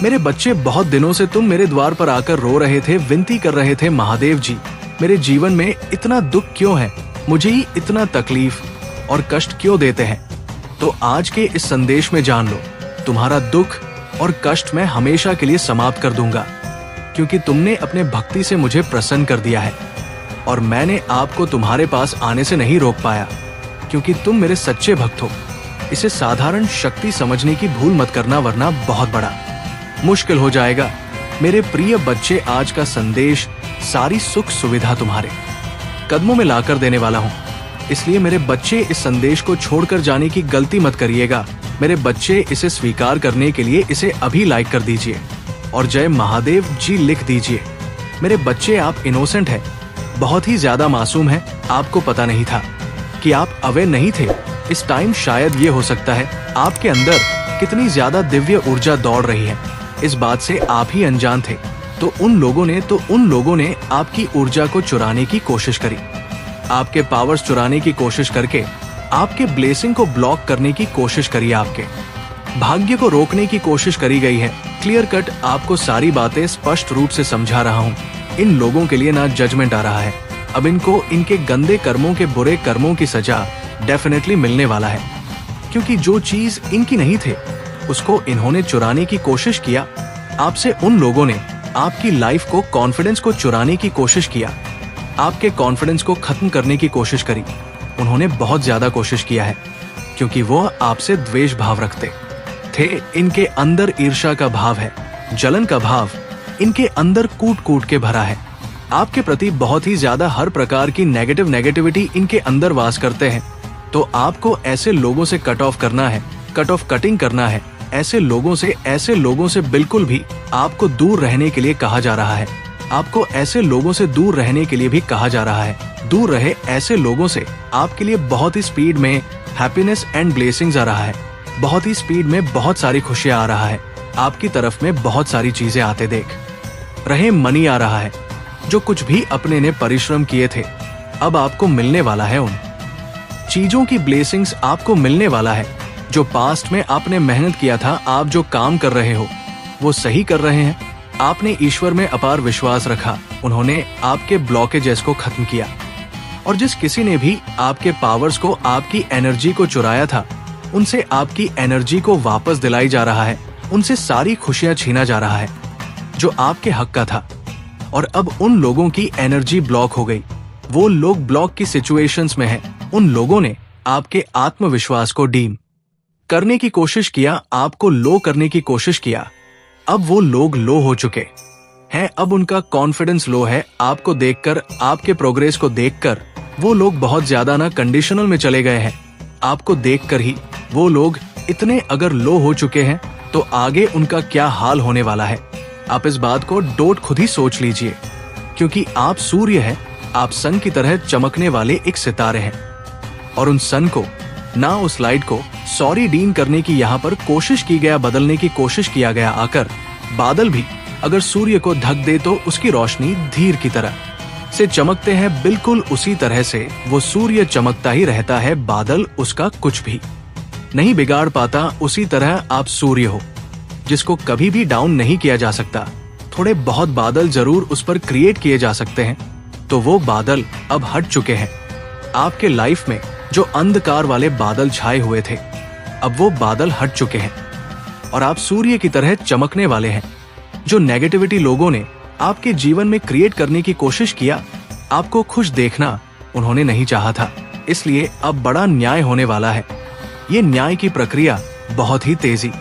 मेरे बच्चे, बहुत दिनों से तुम मेरे द्वार पर आकर रो रहे थे, विनती कर रहे थे, महादेव जी मेरे जीवन में इतना दुख क्यों है, मुझे ही इतना तकलीफ और कष्ट क्यों देते हैं। तो आज के इस संदेश में जान लो, तुम्हारा दुख और कष्ट मैं हमेशा के लिए समाप्त कर दूंगा, क्योंकि तुमने अपने भक्ति से मुझे प्रसन्न कर दिया है और मैंने आपको तुम्हारे पास आने से नहीं रोक पाया, क्योंकि तुम मेरे सच्चे भक्त हो। इसे साधारण शक्ति समझने की भूल मत करना, वरना बहुत बड़ा मुश्किल हो जाएगा। मेरे प्रिय बच्चे, आज का संदेश सारी सुख सुविधा तुम्हारे कदमों में लाकर देने वाला हूँ, इसलिए मेरे बच्चे इस संदेश को छोड़कर जाने की गलती मत करिएगा। मेरे बच्चे, इसे स्वीकार करने के लिए इसे अभी लाइक कर दीजिए और जय महादेव जी लिख दीजिए। मेरे बच्चे, आप इनोसेंट हैं, बहुत ही ज्यादा मासूम हैं। आपको पता नहीं था कि आप अवेयर नहीं थे। इस टाइम शायद ये हो सकता है आपके अंदर कितनी ज्यादा दिव्य ऊर्जा दौड़ रही है, इस बात से आप ही अनजान थे। तो उन लोगों ने आपकी ऊर्जा को चुराने की कोशिश करी, आपके पावर्स चुराने की कोशिश करके आपके ब्लेसिंग को ब्लॉक करने की कोशिश करी, आपके भाग्य को रोकने की कोशिश करी गई है। क्लियर कट आपको सारी बातें स्पष्ट रूप से समझा रहा हूँ। इन लोगों के लिए ना जजमेंट आ रहा है, अब इनको इनके गंदे कर्मों के बुरे कर्मों की सजा डेफिनेटली मिलने वाला है, क्योंकि जो चीज इनकी नहीं थे उसको इन्होंने चुराने की कोशिश किया आपसे। उन लोगों ने आपकी लाइफ को, कॉन्फिडेंस को चुराने की कोशिश किया, आपके कॉन्फिडेंस को खत्म करने की कोशिश करी। उन्होंने बहुत ज्यादा कोशिश किया है, क्योंकि वो आपसे द्वेष भाव रखते थे। इनके अंदर ईर्ष्या का भाव है, जलन का भाव इनके अंदर कूट कूट के भरा है। आपके प्रति बहुत ही ज्यादा हर प्रकार की नेगेटिविटी इनके अंदर वास करते हैं। तो आपको ऐसे लोगों से कट ऑफ करना है, कट ऑफ कटिंग करना है। ऐसे लोगों से बिल्कुल भी आपको दूर रहने के लिए कहा जा रहा है। आपको ऐसे लोगों से दूर रहने के लिए भी कहा जा रहा है। दूर रहे ऐसे लोगों से। आपके लिए बहुत ही स्पीड में हैप्पीनेस एंड ब्लेसिंग्स आ रहा है, बहुत ही स्पीड में बहुत सारी खुशियां आ रहा है। आपकी तरफ में बहुत सारी चीजें आते देख रहे, मनी आ रहा है। जो कुछ भी अपने ने परिश्रम किए थे, अब आपको मिलने वाला है। उन चीजों की ब्लेसिंग्स आपको मिलने वाला है। जो पास्ट में आपने मेहनत किया था, आप जो काम कर रहे हो वो सही कर रहे हैं। आपने ईश्वर में अपार विश्वास रखा, उन्होंने आपके ब्लॉकेजेस को खत्म किया। और जिस किसी ने भी आपके पावर्स को, आपकी एनर्जी को चुराया था, उनसे आपकी एनर्जी को वापस दिलाई जा रहा है। उनसे सारी खुशियां छीना जा रहा है जो आपके हक का था। और अब उन लोगों की एनर्जी ब्लॉक हो गई। वो लोग ब्लॉक की सिचुएशंस में हैं। उन लोगों ने आपके आत्मविश्वास को डीम करने की कोशिश किया, आपको लो करने की कोशिश किया। अब वो लोग लो हो चुके हैं, अब उनका कॉन्फिडेंस लो है। आपको देखकर, आपके प्रोग्रेस को देखकर वो लोग बहुत ज्यादा ना कंडीशनल में चले गए हैं। आपको देखकर ही वो लोग इतने अगर लो हो चुके हैं, तो आगे उनका क्या हाल होने वाला है। आप इस बात को डोट खुद ही सोच लीजिए, क्योंकि आप सूर्य हैं, आप सन की तरह चमकने वाले एक सितारे हैं। और उन सन को ना, उस लाइट को सॉरी डीम करने की यहाँ पर कोशिश की गया, बदलने की कोशिश किया गया। आकर बादल भी अगर सूर्य को ढक दे तो उसकी रोशनी धीर की तरह से चमकते हैं। बिल्कुल उसी तरह से वो सूर्य चमकता ही रहता है, बादल उसका कुछ भी नहीं बिगाड़ पाता। उसी तरह आप सूर्य हो, जिसको कभी भी डाउन नहीं किया जा सकता। थोड़े बहुत बादल जरूर उस पर क्रिएट किए जा सकते हैं, तो वो बादल अब हट चुके हैं। आपके लाइफ में जो अंधकार वाले बादल छाए हुए थे, अब वो बादल हट चुके हैं और आप सूर्य की तरह चमकने वाले हैं। जो नेगेटिविटी लोगों ने आपके जीवन में क्रिएट करने की कोशिश किया, आपको खुश देखना उन्होंने नहीं चाहा था, इसलिए अब बड़ा न्याय होने वाला है। ये न्याय की प्रक्रिया बहुत ही तेजी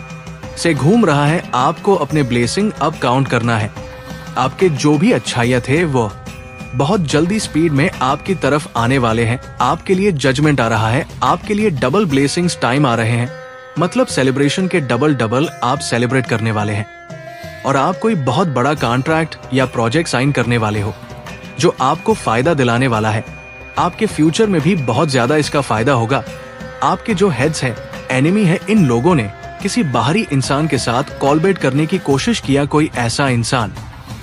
से घूम रहा है। आपको अपने ब्लेसिंग अब काउंट करना है। आपके जो भी अच्छाइयां थे वो बहुत जल्दी स्पीड में आपकी तरफ आने वाले हैं। आपके लिए जजमेंट आ रहा है, आपके लिए डबल ब्लेसिंग्स टाइम आ रहे हैं। मतलब सेलिब्रेशन के डबल आप सेलिब्रेट करने वाले हैं। और आप कोई बहुत बड़ा कॉन्ट्रैक्ट या प्रोजेक्ट साइन करने वाले हो, जो आपको फायदा दिलाने वाला है। आपके फ्यूचर में भी बहुत ज्यादा इसका फायदा होगा। आपके जो हेड्स हैं, एनिमी है, इन लोगों ने किसी बाहरी इंसान के साथ कॉलबेट करने की कोशिश किया। कोई ऐसा इंसान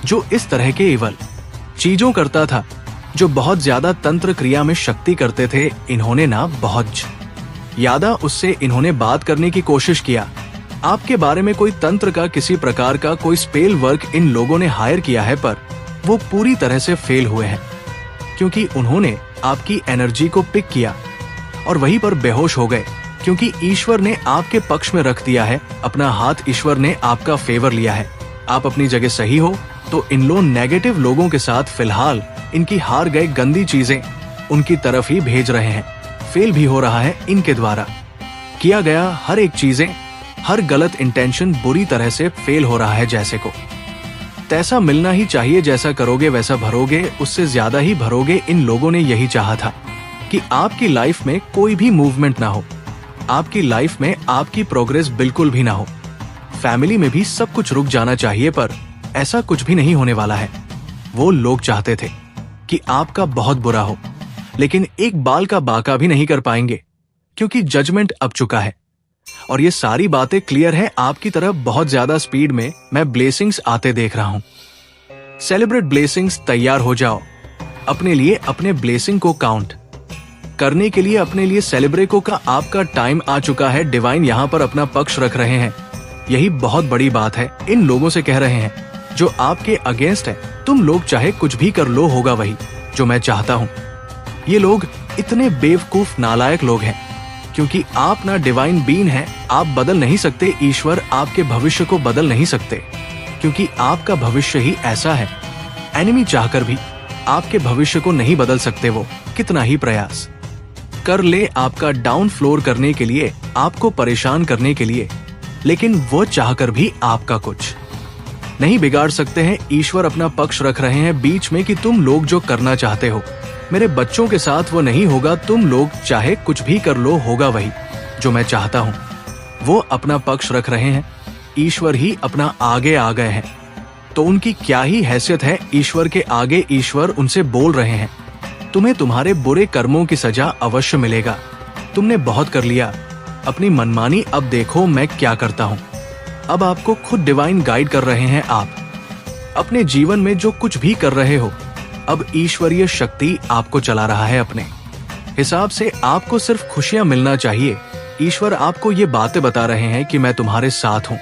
जो इस तरह के इवल चीजों करता था, जो बहुत ज्यादा तंत्र क्रिया में शक्ति करते थे, इन्होंने ना बहुत ज्यादा उससे इन्होंने बात करने की कोशिश किया। आपके बारे में कोई तंत्र का किसी प्रकार का कोई स्पेल वर्क इन लोगों ने हायर किया है, पर वो पूरी तरह से फेल हुए हैं, क्योंकि उन्होंने आपकी एनर्जी को पिक किया और वहीं पर बेहोश हो गए, क्योंकि ईश्वर ने आपके पक्ष में रख दिया है अपना हाथ। ईश्वर ने आपका फेवर लिया है। आप अपनी जगह सही हो, तो इन लोग नेगेटिव लोगों के साथ फिलहाल इनकी हार गए गंदी चीजें उनकी तरफ ही भेज रहे हैं। फेल भी हो रहा है इनके द्वारा किया गया हर एक चीजें, हर गलत इंटेंशन बुरी तरह से फेल हो रहा है। जैसे को तैसा मिलना ही चाहिए, जैसा करोगे वैसा भरोगे, उससे ज्यादा ही भरोगे। इन लोगों ने यही चाहा था कि आपकी लाइफ में कोई भी मूवमेंट ना हो, आपकी लाइफ में आपकी प्रोग्रेस बिल्कुल भी ना हो। फैमिली में भी सब कुछ रुक जाना चाहिए, पर ऐसा कुछ भी नहीं होने वाला है। वो लोग चाहते थे कि आपका बहुत बुरा हो, लेकिन एक बाल का बाका भी नहीं कर पाएंगे, क्योंकि जजमेंट अब चुका है और ये सारी बातें क्लियर है। आपकी तरफ बहुत ज्यादा स्पीड में मैं ब्लेसिंग्स आते देख रहा हूं। सेलिब्रेट ब्लेसिंग्स, तैयार हो जाओ अपने लिए अपने ब्लेसिंग को काउंट करने के लिए। अपने लिए सेलिब्रेको का आपका टाइम आ चुका है। डिवाइन यहाँ पर अपना पक्ष रख रहे हैं। यही बहुत बड़ी बात है। इन लोगों से कह रहे हैं जो आपके अगेंस्ट है, तुम लोग चाहे कुछ भी कर लो, होगा वही जो मैं चाहता हूं। ये लोग इतने बेवकूफ नालायक लोग हैं, क्योंकि आप ना डिवाइन बीइंग हैं। आप बदल नहीं सकते। ईश्वर आपके भविष्य को बदल नहीं सकते, क्योंकि आपका भविष्य ही ऐसा है। एनिमी चाहकर भी आपके भविष्य को नहीं बदल सकते, वो कितना ही प्रयास कर ले आपका डाउन फ्लोर करने के लिए, आपको परेशान करने के लिए, लेकिन वो चाहकर भी आपका कुछ नहीं बिगाड़ सकते हैं। ईश्वर अपना पक्ष रख रहे हैं बीच में कि तुम लोग जो करना चाहते हो मेरे बच्चों के साथ वो नहीं होगा। तुम लोग चाहे कुछ भी कर लो, होगा वही जो मैं चाहता हूं। वो अपना पक्ष रख रहे हैं। ईश्वर ही अपना आगे आ गए हैं, तो उनकी क्या ही हैसियत है ईश्वर के आगे। ईश्वर उनसे बोल रहे हैं, तुम्हें तुम्हारे बुरे कर्मों की सजा अवश्य मिलेगा। तुमने बहुत कर लिया अपनी मनमानी, अब देखो मैं क्या करता हूं। अब आपको खुद डिवाइन गाइड कर रहे हैं। आप अपने जीवन में जो कुछ भी कर रहे हो, अब ईश्वरीय शक्ति आपको चला रहा है। अपने हिसाब से आपको सिर्फ खुशियां मिलना चाहिए। ईश्वर आपको ये बातें बता रहे हैं कि मैं तुम्हारे साथ हूं।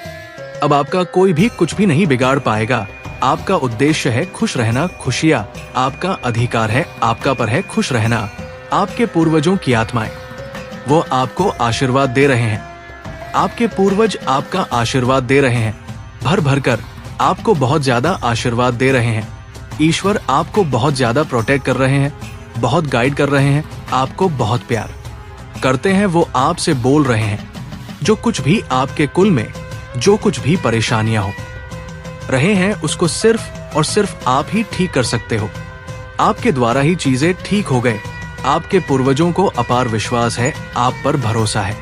अब आपका कोई भी कुछ भी नहीं बिगाड़ पाएगा। आपका उद्देश्य है खुश रहना। खुशियां आपका अधिकार है, आपका पर है खुश रहना। आपके पूर्वजों की आत्माएं वो आपको आशीर्वाद दे रहे हैं। आपके पूर्वज आपका आशीर्वाद दे रहे हैं, भर भर कर आपको बहुत ज्यादा आशीर्वाद दे रहे हैं। ईश्वर आपको बहुत ज्यादा प्रोटेक्ट कर रहे हैं, बहुत गाइड कर रहे हैं, आपको बहुत प्यार करते हैं। वो आपसे बोल रहे हैं जो कुछ भी आपके कुल में जो कुछ भी परेशानियां हो रहे हैं, उसको सिर्फ और सिर्फ आप ही ठीक कर सकते हो। आपके द्वारा ही चीजें ठीक हो गए। आपके पूर्वजों को अपार विश्वास है, आप पर भरोसा है,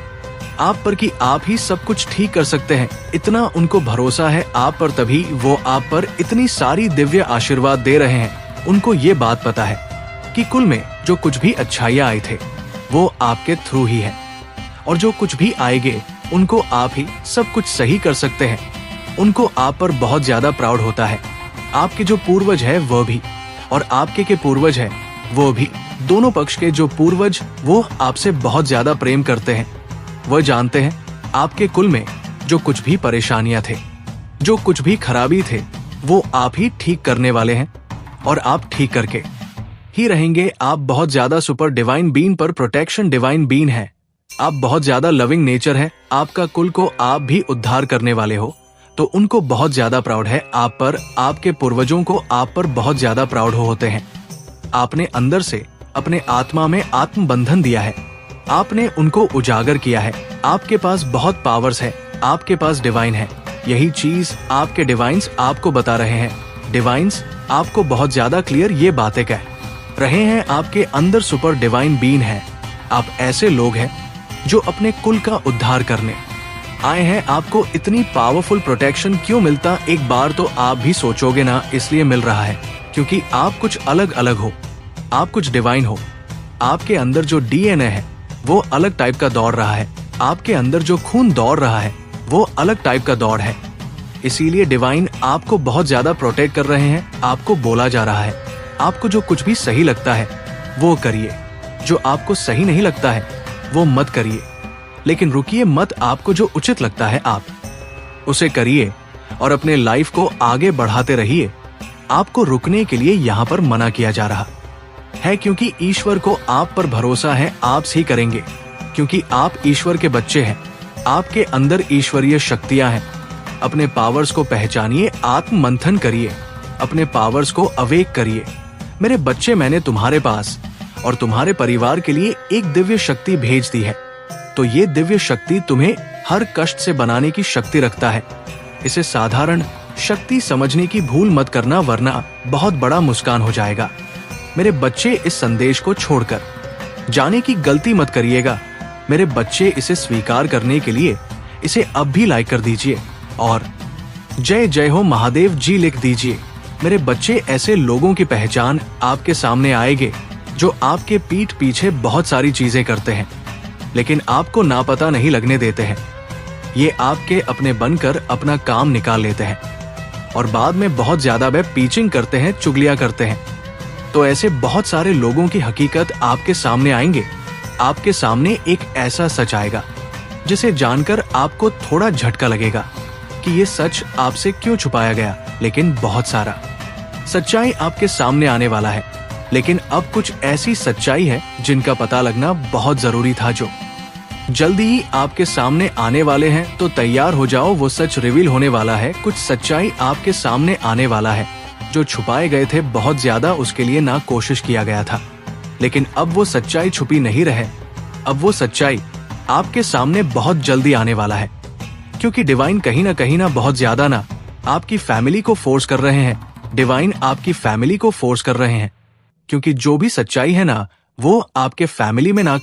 आप पर कि आप ही सब कुछ ठीक कर सकते हैं। इतना उनको भरोसा है आप पर, तभी वो आप पर इतनी सारी दिव्य आशीर्वाद दे रहे हैं। उनको ये बात पता है कि कुल में जो कुछ भी अच्छाइयाँ आए थे वो आपके थ्रू ही है, और जो कुछ भी आएंगे उनको आप ही सब कुछ सही कर सकते हैं। उनको आप पर बहुत ज्यादा प्राउड होता है। आपके जो पूर्वज है वो भी, और आपके के पूर्वज है वो भी, दोनों पक्ष के जो पूर्वज वो आपसे बहुत ज्यादा प्रेम करते हैं। वह जानते हैं आपके कुल में जो कुछ भी परेशानियां थे, जो कुछ भी खराबी थे, वो आप ही ठीक करने वाले हैं, और आप ठीक करके ही रहेंगे। आप बहुत ज्यादा सुपर डिवाइन बीइंग पर प्रोटेक्शन डिवाइन बीइंग है। आप बहुत ज्यादा लविंग नेचर है। आपका कुल को आप भी उद्धार करने वाले हो, तो उनको बहुत ज्यादा प्राउड है आप पर। आपके पूर्वजों को आप पर बहुत ज्यादा प्राउड होते हैं। आपने अंदर से अपने आत्मा में आत्म बंधन दिया है, आपने उनको उजागर किया है। आपके पास बहुत पावर्स है, आपके पास डिवाइन है। यही चीज आपके डिवाइन्स आपको बता रहे हैं। डिवाइन्स आपको बहुत ज्यादा क्लियर ये बातें कह रहे हैं। आपके अंदर सुपर डिवाइन बीइंग है। आप ऐसे लोग हैं जो अपने कुल का उद्धार करने आए हैं। आपको इतनी पावरफुल प्रोटेक्शन क्यों मिलता, एक बार तो आप भी सोचोगे ना। इसलिए मिल रहा है क्योंकि आप कुछ अलग अलग हो, आप कुछ डिवाइन हो। आपके अंदर जो डीएनए है वो अलग टाइप का दौड़ रहा है। आपके अंदर जो खून दौड़ रहा है वो अलग टाइप का दौड़ है। इसीलिए डिवाइन आपको बहुत ज्यादा प्रोटेक्ट कर रहे हैं। आपको बोला जा रहा है आपको जो कुछ भी सही लगता है वो करिए, जो आपको सही नहीं लगता है वो मत करिए। लेकिन रुकिए मत, आपको जो उचित लगता है आप उसे करिए और अपने लाइफ को आगे बढ़ाते रहिए। आपको रुकने के लिए यहाँ पर मना किया जा रहा है, क्योंकि ईश्वर को आप पर भरोसा है, आप ही करेंगे, क्योंकि आप ईश्वर के बच्चे हैं। आपके अंदर ईश्वरीय शक्तियां हैं। अपने पावर्स को पहचानिए, आत्म मंथन करिए, अपने पावर्स को अवेक करिए। मेरे बच्चे, मैंने तुम्हारे पास और तुम्हारे परिवार के लिए एक दिव्य शक्ति भेज दी है। तो ये दिव्य शक्ति तुम्हें हर कष्ट से बनाने की शक्ति रखता है। इसे साधारण शक्ति समझने की भूल मत करना, वरना बहुत बड़ा नुकसान हो जाएगा। मेरे बच्चे, इस संदेश को छोड़कर जाने की गलती मत करिएगा। मेरे बच्चे, इसे स्वीकार करने के लिए इसे अब भी लाइक कर दीजिए और जय जय हो महादेव जी लिख दीजिए। मेरे बच्चे, ऐसे लोगों की पहचान आपके सामने आएगी जो आपके पीठ पीछे बहुत सारी चीजें करते हैं, लेकिन आपको नापता नहीं लगने देते हैं। ये आपके अपने बनकर अपना काम निकाल लेते हैं और बाद में बहुत ज्यादा वे पीचिंग करते हैं, चुगलियां करते हैं। तो ऐसे बहुत सारे लोगों की हकीकत आपके सामने आएंगे। आपके सामने एक ऐसा सच आएगा जिसे जानकर आपको थोड़ा झटका लगेगा कि ये सच आपसे क्यों छुपाया गया, लेकिन बहुत सारा सच्चाई आपके सामने आने वाला है। लेकिन अब कुछ ऐसी सच्चाई है जिनका पता लगना बहुत जरूरी था, जो जल्दी ही आपके सामने आने वाले हैं। तो तैयार हो जाओ, वो सच रिवील होने वाला है। कुछ सच्चाई आपके सामने आने वाला है जो छुपाए गए थे बहुत ज्यादा, उसके लिए ना कोशिश किया गया था, लेकिन अब वो सच्चाई छुपी नहीं रहे। अब वो सच्चाई आपके सामने बहुत जल्दी आने वाला है, क्योंकि डिवाइन कहीं ना बहुत ज्यादा ना आपकी फैमिली को फोर्स कर रहे हैं। डिवाइन आपकी फैमिली को फोर्स कर रहे हैं, क्योंकि जो भी सच्चाई है ना, वो आपके फैमिली में ना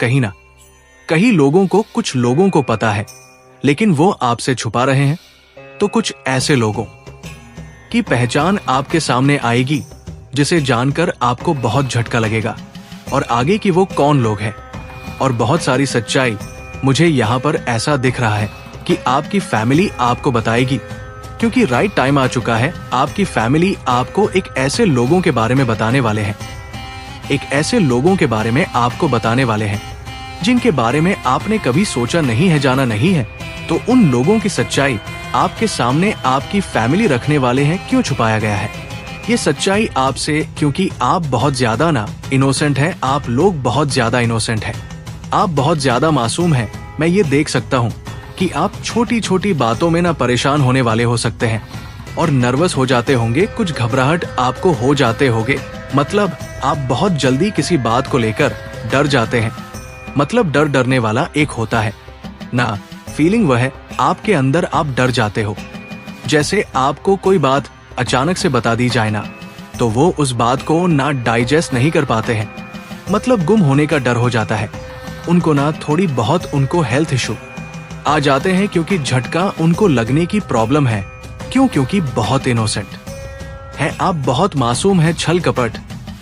कहीं लोगों को, कुछ लोगों को पता है, लेकिन वो आपसे छुपा रहे हैं। तो कुछ ऐसे लोगों की पहचान आपके सामने आएगी जिसे जानकर आपको बहुत झटका लगेगा, और आगे की वो कौन लोग हैं। और बहुत सारी सच्चाई मुझे यहाँ पर ऐसा दिख रहा है कि आपकी फैमिली आपको बताएगी, क्योंकि राइट टाइम आ चुका है। आपकी फैमिली आपको एक ऐसे लोगों के बारे में बताने वाले हैं, एक ऐसे लोगों के बारे में आपको बताने वाले हैं जिनके बारे में आपने कभी सोचा नहीं है, जाना नहीं है। तो उन लोगों की सच्चाई आपके सामने आपकी फैमिली रखने वाले हैं। क्यों छुपाया गया है ये सच्चाई आपसे? क्योंकि आप बहुत ज्यादा ना इनोसेंट हैं। आप लोग बहुत ज्यादा इनोसेंट हैं, आप बहुत ज्यादा मासूम हैं। मैं ये देख सकता हूँ कि आप छोटी छोटी बातों में ना परेशान होने वाले हो सकते हैं और नर्वस हो जाते होंगे, कुछ घबराहट आपको हो जाते होंगे। मतलब आप बहुत जल्दी किसी बात को लेकर डर जाते हैं। मतलब डरने वाला एक होता है ना, फीलिंग वह है आपके अंदर आप डर जाते हो। जैसे आपको कोई बात अचानक से बता दी जाए ना, तो वो उस बात को ना डाइजेस्ट नहीं कर पाते हैं। मतलब गुम होने का डर हो जाता है उनको ना, थोड़ी बहुत उनको हेल्थ इशू आ जाते हैं, क्योंकि झटका उनको लगने की प्रॉब्लम है। क्यों? क्योंकि बहुत इनोसेंट है आप, बहुत मासूम है, छल कपट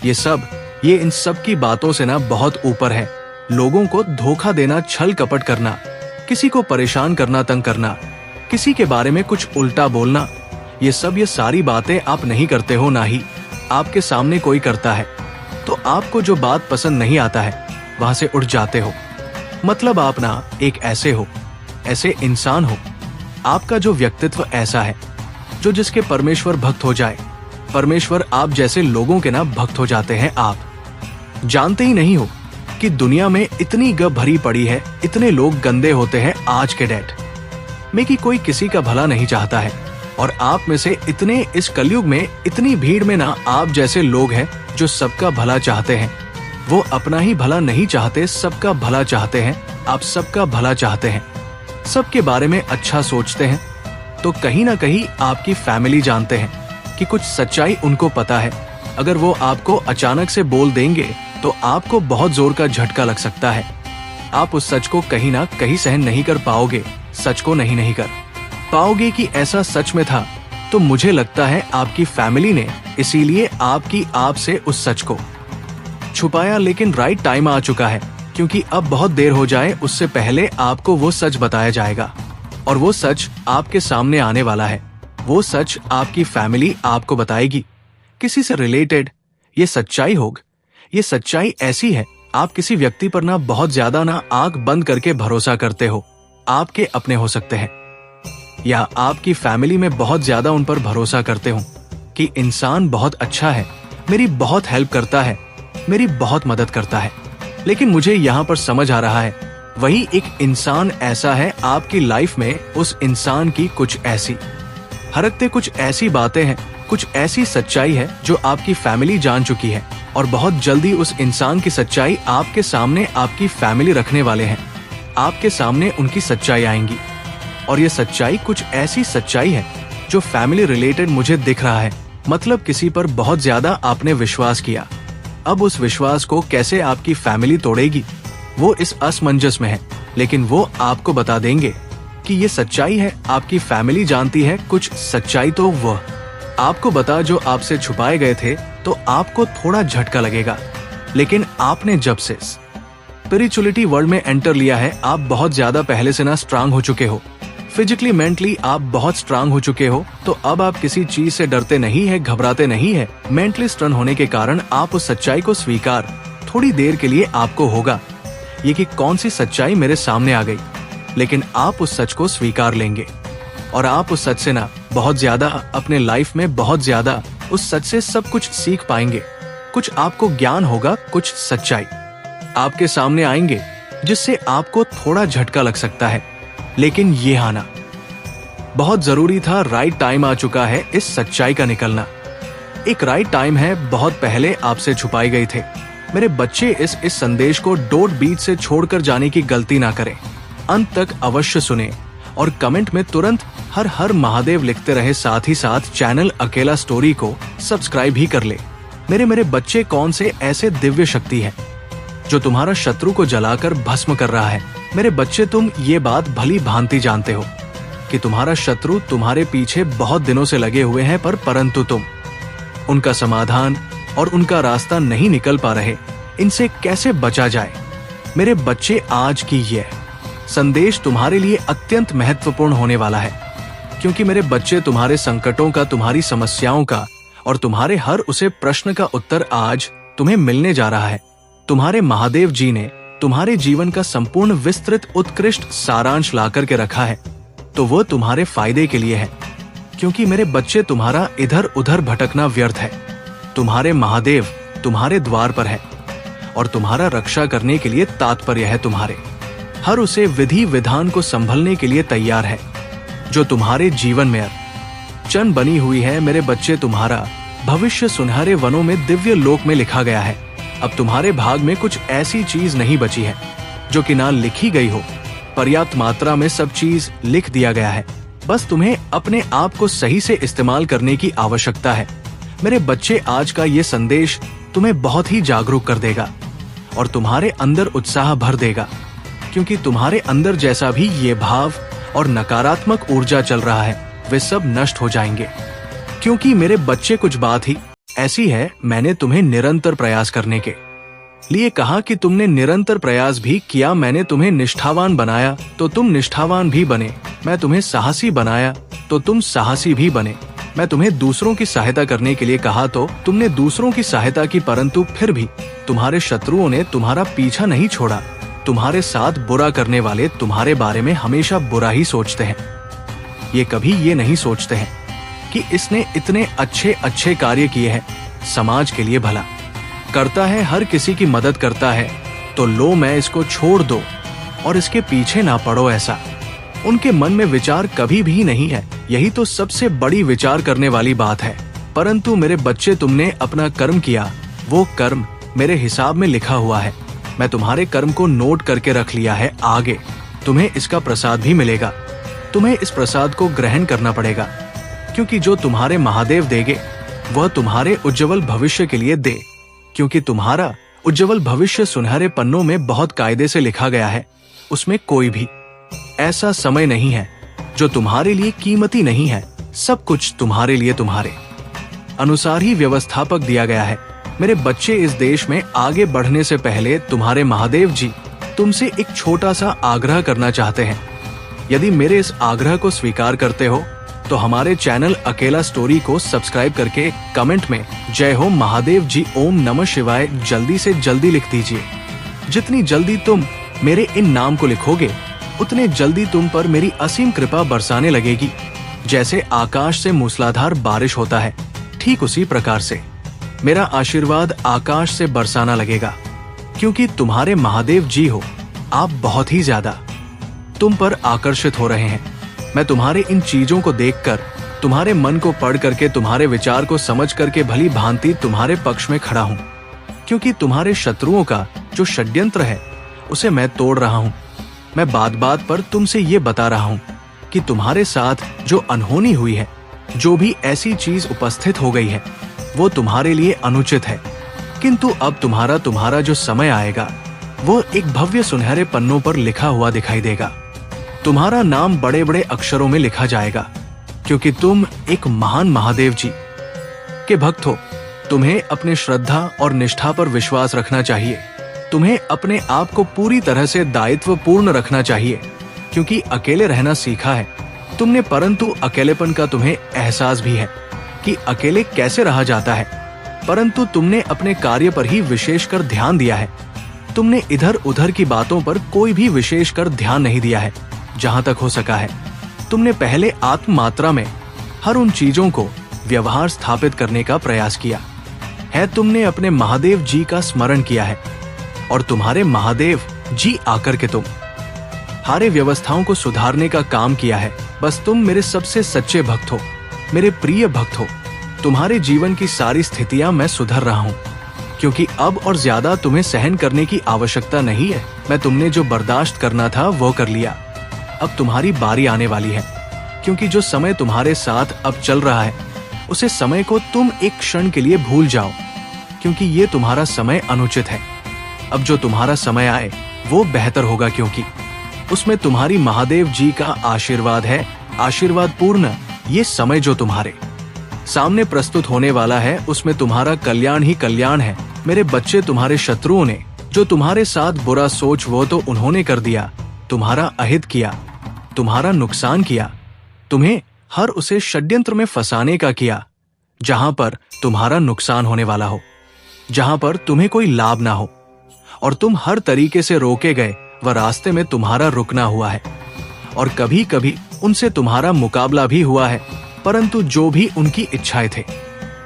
ये इन सब की बातों से ना बहुत ऊपर है। लोगों को धोखा देना, छल कपट करना, किसी को परेशान करना, तंग करना, किसी के बारे में कुछ उल्टा बोलना, ये सारी बातें आप नहीं करते हो, ना ही आपके सामने कोई करता है। तो आपको जो बात पसंद नहीं आता है वहां से उठ जाते हो। मतलब आप ना एक ऐसे इंसान हो, आपका जो व्यक्तित्व ऐसा है जो जिसके परमेश्वर भक्त हो जाए, परमेश्वर आप जैसे लोगों के ना भक्त हो जाते हैं। आप जानते ही नहीं हो कि दुनिया में इतनी गब भरी पड़ी है, इतने लोग गंदे होते हैं आज के डेट में कि कोई किसी का भला नहीं चाहता है। और आप में से इतने इस कलयुग में, इतनी भीड़ में ना आप जैसे लोग हैं जो सबका भला चाहते हैं। वो अपना ही भला नहीं चाहते, सबका भला चाहते हैं। आप सबका भला चाहते हैं, सबके बारे में अच्छा सोचते हैं। तो कहीं ना कहीं आपकी फैमिली जानते हैं कि कुछ सच्चाई उनको पता है। अगर वो आपको अचानक से बोल देंगे तो आपको बहुत जोर का झटका लग सकता है। आप उस सच को कहीं ना कहीं सहन नहीं कर पाओगे, सच को नहीं कर पाओगे कि ऐसा सच में था। तो मुझे लगता है आपकी फैमिली ने इसीलिए आपसे उस सच को छुपाया। लेकिन राइट टाइम आ चुका है, क्योंकि अब बहुत देर हो जाए उससे पहले आपको वो सच बताया जाएगा, और वो सच आपके सामने आने वाला है। वो सच आपकी फैमिली आपको बताएगी, किसी से रिलेटेड ये सच्चाई होगी। ये सच्चाई ऐसी है, आप किसी व्यक्ति पर ना बहुत ज्यादा ना आंख बंद करके भरोसा करते हो। आपके अपने हो सकते हैं, या आपकी फैमिली में बहुत ज्यादा उन पर भरोसा करते हो कि इंसान बहुत अच्छा है, मेरी बहुत हेल्प करता है, मेरी बहुत मदद करता है। लेकिन मुझे यहाँ पर समझ आ रहा है वही एक इंसान ऐसा है आपकी लाइफ में, उस इंसान की कुछ ऐसी हरकतें, कुछ ऐसी बातें हैं, कुछ ऐसी सच्चाई है जो आपकी फैमिली जान चुकी है और बहुत जल्दी उस इंसान की सच्चाई आपके सामने आपकी फैमिली रखने वाले हैं। आपके सामने उनकी सच्चाई आएंगी और ये सच्चाई कुछ ऐसी सच्चाई है जो फैमिली रिलेटेड मुझे दिख रहा है। मतलब किसी पर बहुत ज्यादा आपने विश्वास किया, अब उस विश्वास को कैसे आपकी फैमिली तोड़ेगी वो इस असमंजस में है, लेकिन वो आपको बता देंगे कि ये सच्चाई है। आपकी फैमिली जानती है कुछ सच्चाई, तो वह आपको बता जो आपसे छुपाए गए थे, तो आपको थोड़ा झटका लगेगा। लेकिन आपने जब से स्पिरिचुअलिटी वर्ल्ड में एंटर लिया है, आप बहुत ज्यादा पहले से ना स्ट्रांग हो चुके हो, फिजिकली मेंटली आप बहुत स्ट्रांग हो चुके हो। तो अब आप किसी चीज से डरते नहीं है, घबराते नहीं है। मेंटली स्ट्रॉन्ग होने के कारण आप उस सच्चाई को स्वीकार थोड़ी देर के लिए आपको होगा ये कि कौन सी सच्चाई मेरे सामने आ गई, लेकिन आप उस सच को स्वीकार लेंगे और आप उस सच से ना बहुत ज्यादा अपने लाइफ में बहुत ज्यादा उस सच से सब कुछ सीख पाएंगे। कुछ आपको ज्ञान होगा, कुछ सच्चाई आपके सामने आएंगे जिससे आपको थोड़ा झटका लग सकता है, लेकिन ये आना बहुत जरूरी था। राइट टाइम आ चुका है इस सच्चाई का निकलना। एक राइट टाइम है, बहुत पहले आपसे छुपाए गए थे। मेरे बच्चे इस संदेश को डॉट बीच से छोड़कर जाने की गलती ना करें, अंत तक अवश्य सुने और कमेंट में तुरंत हर हर महादेव लिखते रहे। साथ ही साथ चैनल अकेला स्टोरी को सब्सक्राइब भी कर ले। मेरे बच्चे, कौन से ऐसे दिव्य शक्ति है जो तुम्हारा शत्रु को जलाकर भस्म कर रहा है? मेरे बच्चे, तुम ये बात भली भांति जानते हो कि तुम्हारा शत्रु तुम्हारे पीछे बहुत दिनों से लगे हुए हैं, परंतु तुम उनका समाधान और उनका रास्ता नहीं निकल पा रहे। इनसे कैसे बचा जाए? मेरे बच्चे, आज की यह संदेश तुम्हारे लिए अत्यंत महत्वपूर्ण होने वाला है, क्योंकि मेरे बच्चे, तुम्हारे संकटों का, तुम्हारी समस्याओं का और तुम्हारे हर उसे प्रश्न का उत्तर आज तुम्हें मिलने जा रहा है। तुम्हारे महादेव जी ने तुम्हारे जीवन का संपूर्ण विस्तृत उत्कृष्ट सारांश ला करके रखा है, तो वो तुम्हारे फायदे के लिए है। क्योंकि मेरे बच्चे, तुम्हारा इधर उधर भटकना व्यर्थ है। तुम्हारे महादेव तुम्हारे द्वार पर है और तुम्हारा रक्षा करने के लिए तात्पर्य है। तुम्हारे हर उसे विधि विधान को संभलने के लिए तैयार है जो तुम्हारे जीवन में चन बनी हुई है। मेरे बच्चे, तुम्हारा भविष्य सुनहरे वनों में दिव्य लोक में लिखा गया है। अब तुम्हारे भाग में कुछ ऐसी चीज नहीं बची है जो कि ना लिखी गई हो। पर्याप्त मात्रा में सब चीज लिख दिया गया है, बस तुम्हें अपने आप को सही से इस्तेमाल करने की आवश्यकता है। मेरे बच्चे, आज का ये संदेश तुम्हें बहुत ही जागरूक कर देगा और तुम्हारे अंदर उत्साह भर देगा, क्योंकि तुम्हारे अंदर जैसा भी ये भाव और नकारात्मक ऊर्जा चल रहा है, वे सब नष्ट हो जाएंगे। क्योंकि मेरे बच्चे, कुछ बात ही ऐसी है, मैंने तुम्हें निरंतर प्रयास करने के लिए कहा कि तुमने निरंतर प्रयास भी किया। मैंने तुम्हें निष्ठावान बनाया तो तुम निष्ठावान भी बने। मैं तुम्हें साहसी बनाया तो तुम साहसी भी बने। मैं तुम्हें दूसरों की सहायता करने के लिए कहा तो तुमने दूसरों की सहायता की, परंतु फिर भी तुम्हारे शत्रुओं ने तुम्हारा पीछा नहीं छोड़ा। तुम्हारे साथ बुरा करने वाले तुम्हारे बारे में हमेशा बुरा ही सोचते हैं। ये कभी ये नहीं सोचते हैं कि इसने इतने अच्छे अच्छे कार्य किए हैं, समाज के लिए भला करता है, हर किसी की मदद करता है, तो लो मैं इसको छोड़ दो और इसके पीछे ना पड़ो। ऐसा उनके मन में विचार कभी भी नहीं है। यही तो सबसे बड़ी विचार करने वाली बात है। परंतु मेरे बच्चे, तुमने अपना कर्म किया, वो कर्म मेरे हिसाब में लिखा हुआ है। मैं तुम्हारे कर्म को नोट करके रख लिया है। आगे तुम्हें इसका प्रसाद भी मिलेगा। तुम्हें इस प्रसाद को ग्रहण करना पड़ेगा, क्योंकि जो तुम्हारे महादेव देंगे वह तुम्हारे उज्जवल भविष्य के लिए दे। क्योंकि तुम्हारा उज्जवल भविष्य सुनहरे पन्नों में बहुत कायदे से लिखा गया है। उसमें कोई भी ऐसा समय नहीं है जो तुम्हारे लिए कीमती नहीं है। सब कुछ तुम्हारे लिए तुम्हारे अनुसार ही व्यवस्थापक दिया गया है। मेरे बच्चे, इस देश में आगे बढ़ने से पहले तुम्हारे महादेव जी तुमसे एक छोटा सा आग्रह करना चाहते हैं। यदि मेरे इस आग्रह को स्वीकार करते हो तो हमारे चैनल अकेला स्टोरी को सब्सक्राइब करके कमेंट में जय हो महादेव जी, ओम नमः शिवाय जल्दी से जल्दी लिख दीजिए। जितनी जल्दी तुम मेरे इन नाम को लिखोगे उतने जल्दी तुम पर मेरी असीम कृपा बरसाने लगेगी। जैसे आकाश से मूसलाधार बारिश होता है, ठीक उसी प्रकार से मेरा आशीर्वाद आकाश से बरसाना लगेगा। क्योंकि तुम्हारे महादेव जी हो, आप बहुत ही ज्यादा तुम पर आकर्षित हो रहे हैं। मैं तुम्हारे इन चीजों को देखकर, तुम्हारे मन को पढ़ करके, तुम्हारे विचार को समझ करके भली भांति तुम्हारे पक्ष में खड़ा हूं। क्योंकि तुम्हारे शत्रुओं का जो षड्यंत्र है उसे मैं तोड़ रहा हूं। मैं बात बात पर तुमसे ये बता रहा हूं कि तुम्हारे साथ जो अनहोनी हुई है, जो भी ऐसी चीज उपस्थित हो गई है, वो तुम्हारे लिए अनुचित है। किंतु अब तुम्हारा जो समय आएगा वो एक भव्य सुनहरे पन्नों पर लिखा हुआ दिखाई देगा। तुम्हारा नाम बड़े बड़े अक्षरों में लिखा जाएगा। क्योंकि तुम एक महान महादेव जी के भक्त हो। तुम्हें अपने श्रद्धा और निष्ठा पर विश्वास रखना चाहिए। तुम्हें अपने आप को पूरी तरह से दायित्व पूर्ण रखना चाहिए। क्योंकि अकेले रहना सीखा है तुमने, परंतु अकेलेपन का तुम्हें एहसास भी है कि अकेले कैसे रहा जाता है। परंतु तुमने अपने कार्य पर ही विशेषकर ध्यान दिया है। तुमने इधर उधर की बातों पर कोई भी विशेषकर ध्यान नहीं दिया है। जहां तक हो सका है तुमने पहले आत्म मात्रा में हर उन चीजों को व्यवहार स्थापित करने का प्रयास किया है। तुमने अपने महादेव जी का स्मरण किया है और तुम्हारे महादेव जी आकर के तुम सारे व्यवस्थाओं को सुधारने का काम किया है। बस तुम मेरे सबसे सच्चे भक्त हो, मेरे प्रिय भक्त हो। तुम्हारे जीवन की सारी स्थितियां मैं सुधर रहा हूं। क्योंकि अब और ज्यादा तुम्हें सहन करने की आवश्यकता नहीं है। मैं तुमने जो बर्दाश्त करना था वो कर लिया। अब तुम्हारी बारी आने वाली है। क्योंकि जो समय तुम्हारे साथ अब चल रहा है उसे समय को तुम एक क्षण के लिए भूल जाओ। क्योंकि ये तुम्हारा समय अनुचित है। अब जो तुम्हारा समय आए वो बेहतर होगा। क्योंकि उसमें तुम्हारी महादेव जी का आशीर्वाद है। आशीर्वाद पूर्ण ये समय जो तुम्हारे सामने प्रस्तुत होने वाला है उसमें तुम्हारा कल्याण ही कल्याण है। मेरे बच्चे, तुम्हारे शत्रुओं ने जो तुम्हारे साथ बुरा सोच वो तो उन्होंने कर दिया। तुम्हारा अहित किया, तुम्हारा नुकसान किया, तुम्हें हर उसे षड्यंत्र में फंसाने का किया जहां पर तुम्हारा नुकसान होने वाला हो, जहां पर तुम्हें कोई लाभ ना हो। और तुम हर तरीके से रोके गए व रास्ते में तुम्हारा रुकना हुआ है। और कभी कभी उनसे तुम्हारा मुकाबला भी हुआ है। परंतु जो भी उनकी इच्छाएं थे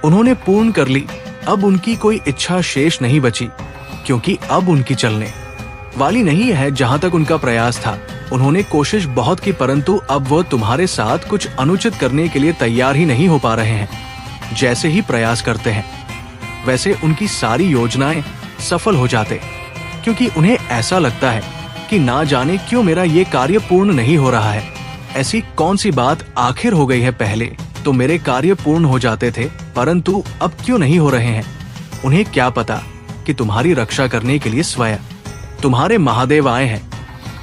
उन्होंने पूर्ण कर ली। अब उनकी कोई इच्छा शेष नहीं बची। क्योंकि अब उनकी चलने वाली नहीं है जहां तक उनका प्रयास था। उन्होंने कोशिश बहुत की, परंतु अब वो तुम्हारे साथ कुछ अनुचित करने के लिए तैयार ही नहीं हो पा रहे हैं। जैसे ही प्रयास करते हैं वैसे उनकी सारी योजनाएं सफल हो जाते। क्योंकि उन्हें ऐसा लगता है कि ना जाने क्यों मेरा ये कार्य पूर्ण नहीं हो रहा है। ऐसी कौन सी बात आखिर हो गई है? पहले तो मेरे कार्य पूर्ण हो जाते थे, परंतु अब क्यों नहीं हो रहे हैं? उन्हें क्या पता कि तुम्हारी रक्षा करने के लिए स्वयं तुम्हारे महादेव आए हैं,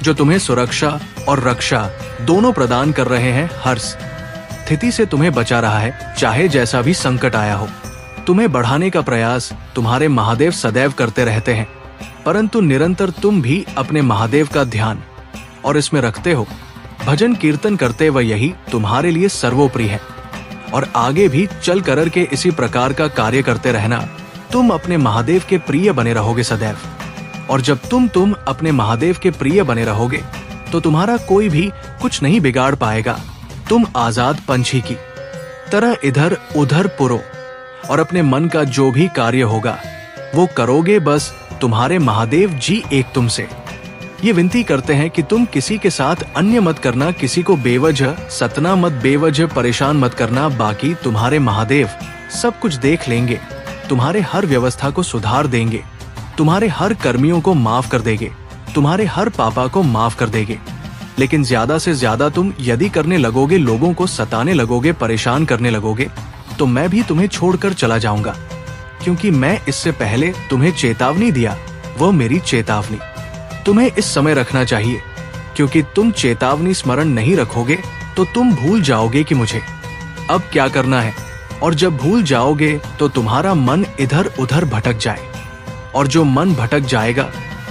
जो तुम्हें सुरक्षा और रक्षा दोनों प्रदान कर रहे हैं। हर स्थिति से तुम्हें बचा रहा है, चाहे जैसा भी संकट आया हो। तुम्हें बढ़ाने का प्रयास तुम्हारे महादेव सदैव करते रहते हैं। परंतु निरंतर तुम भी अपने महादेव का ध्यान और इसमें रखते हो। भजन कीर्तन करते हुए यही तुम्हारे लिए सर्वोपरि है। और आगे भी चल कर के इसी प्रकार का कार्य करते रहना। तुम अपने महादेव के प्रिय बने रहोगे सदैव। और जब तुम अपने महादेव के प्रिय बने रहोगे तो तुम्हारा कोई भी कुछ नहीं बिगाड़ पाएगा। तुम आजाद पंछी की तरह इधर उधर पुरो और अपने मन का जो भी कार्य होगा वो करोगे। बस तुम्हारे महादेव जी एक तुमसे ये विनती करते हैं कि तुम किसी के साथ अन्य मत करना, किसी को बेवजह सतना मत, बेवजह परेशान मत करना। बाकी तुम्हारे महादेव सब कुछ देख लेंगे, तुम्हारे हर व्यवस्था को सुधार देंगे, तुम्हारे हर कर्मियों को माफ कर देंगे, तुम्हारे हर पापा को माफ कर देंगे। लेकिन ज्यादा से ज्यादा तुम यदि करने लगोगे, लोगों को सताने लगोगे, परेशान करने लगोगे, तो मैं भी तुम्हें छोड़कर चला जाऊंगा। क्योंकि मैं इससे पहले तुम्हें चेतावनी दिया, वो मेरी चेतावनी तुम्हें इस समय रखना चाहिए। क्योंकि तुम चेतावनी स्मरण नहीं रखोगे तो तुम भूल जाओगे कि मुझे अब क्या करना है। और जब भूल जाओगे तो तुम्हारा मन इधर उधर भटक जाए। और जो मन भटक जाएगा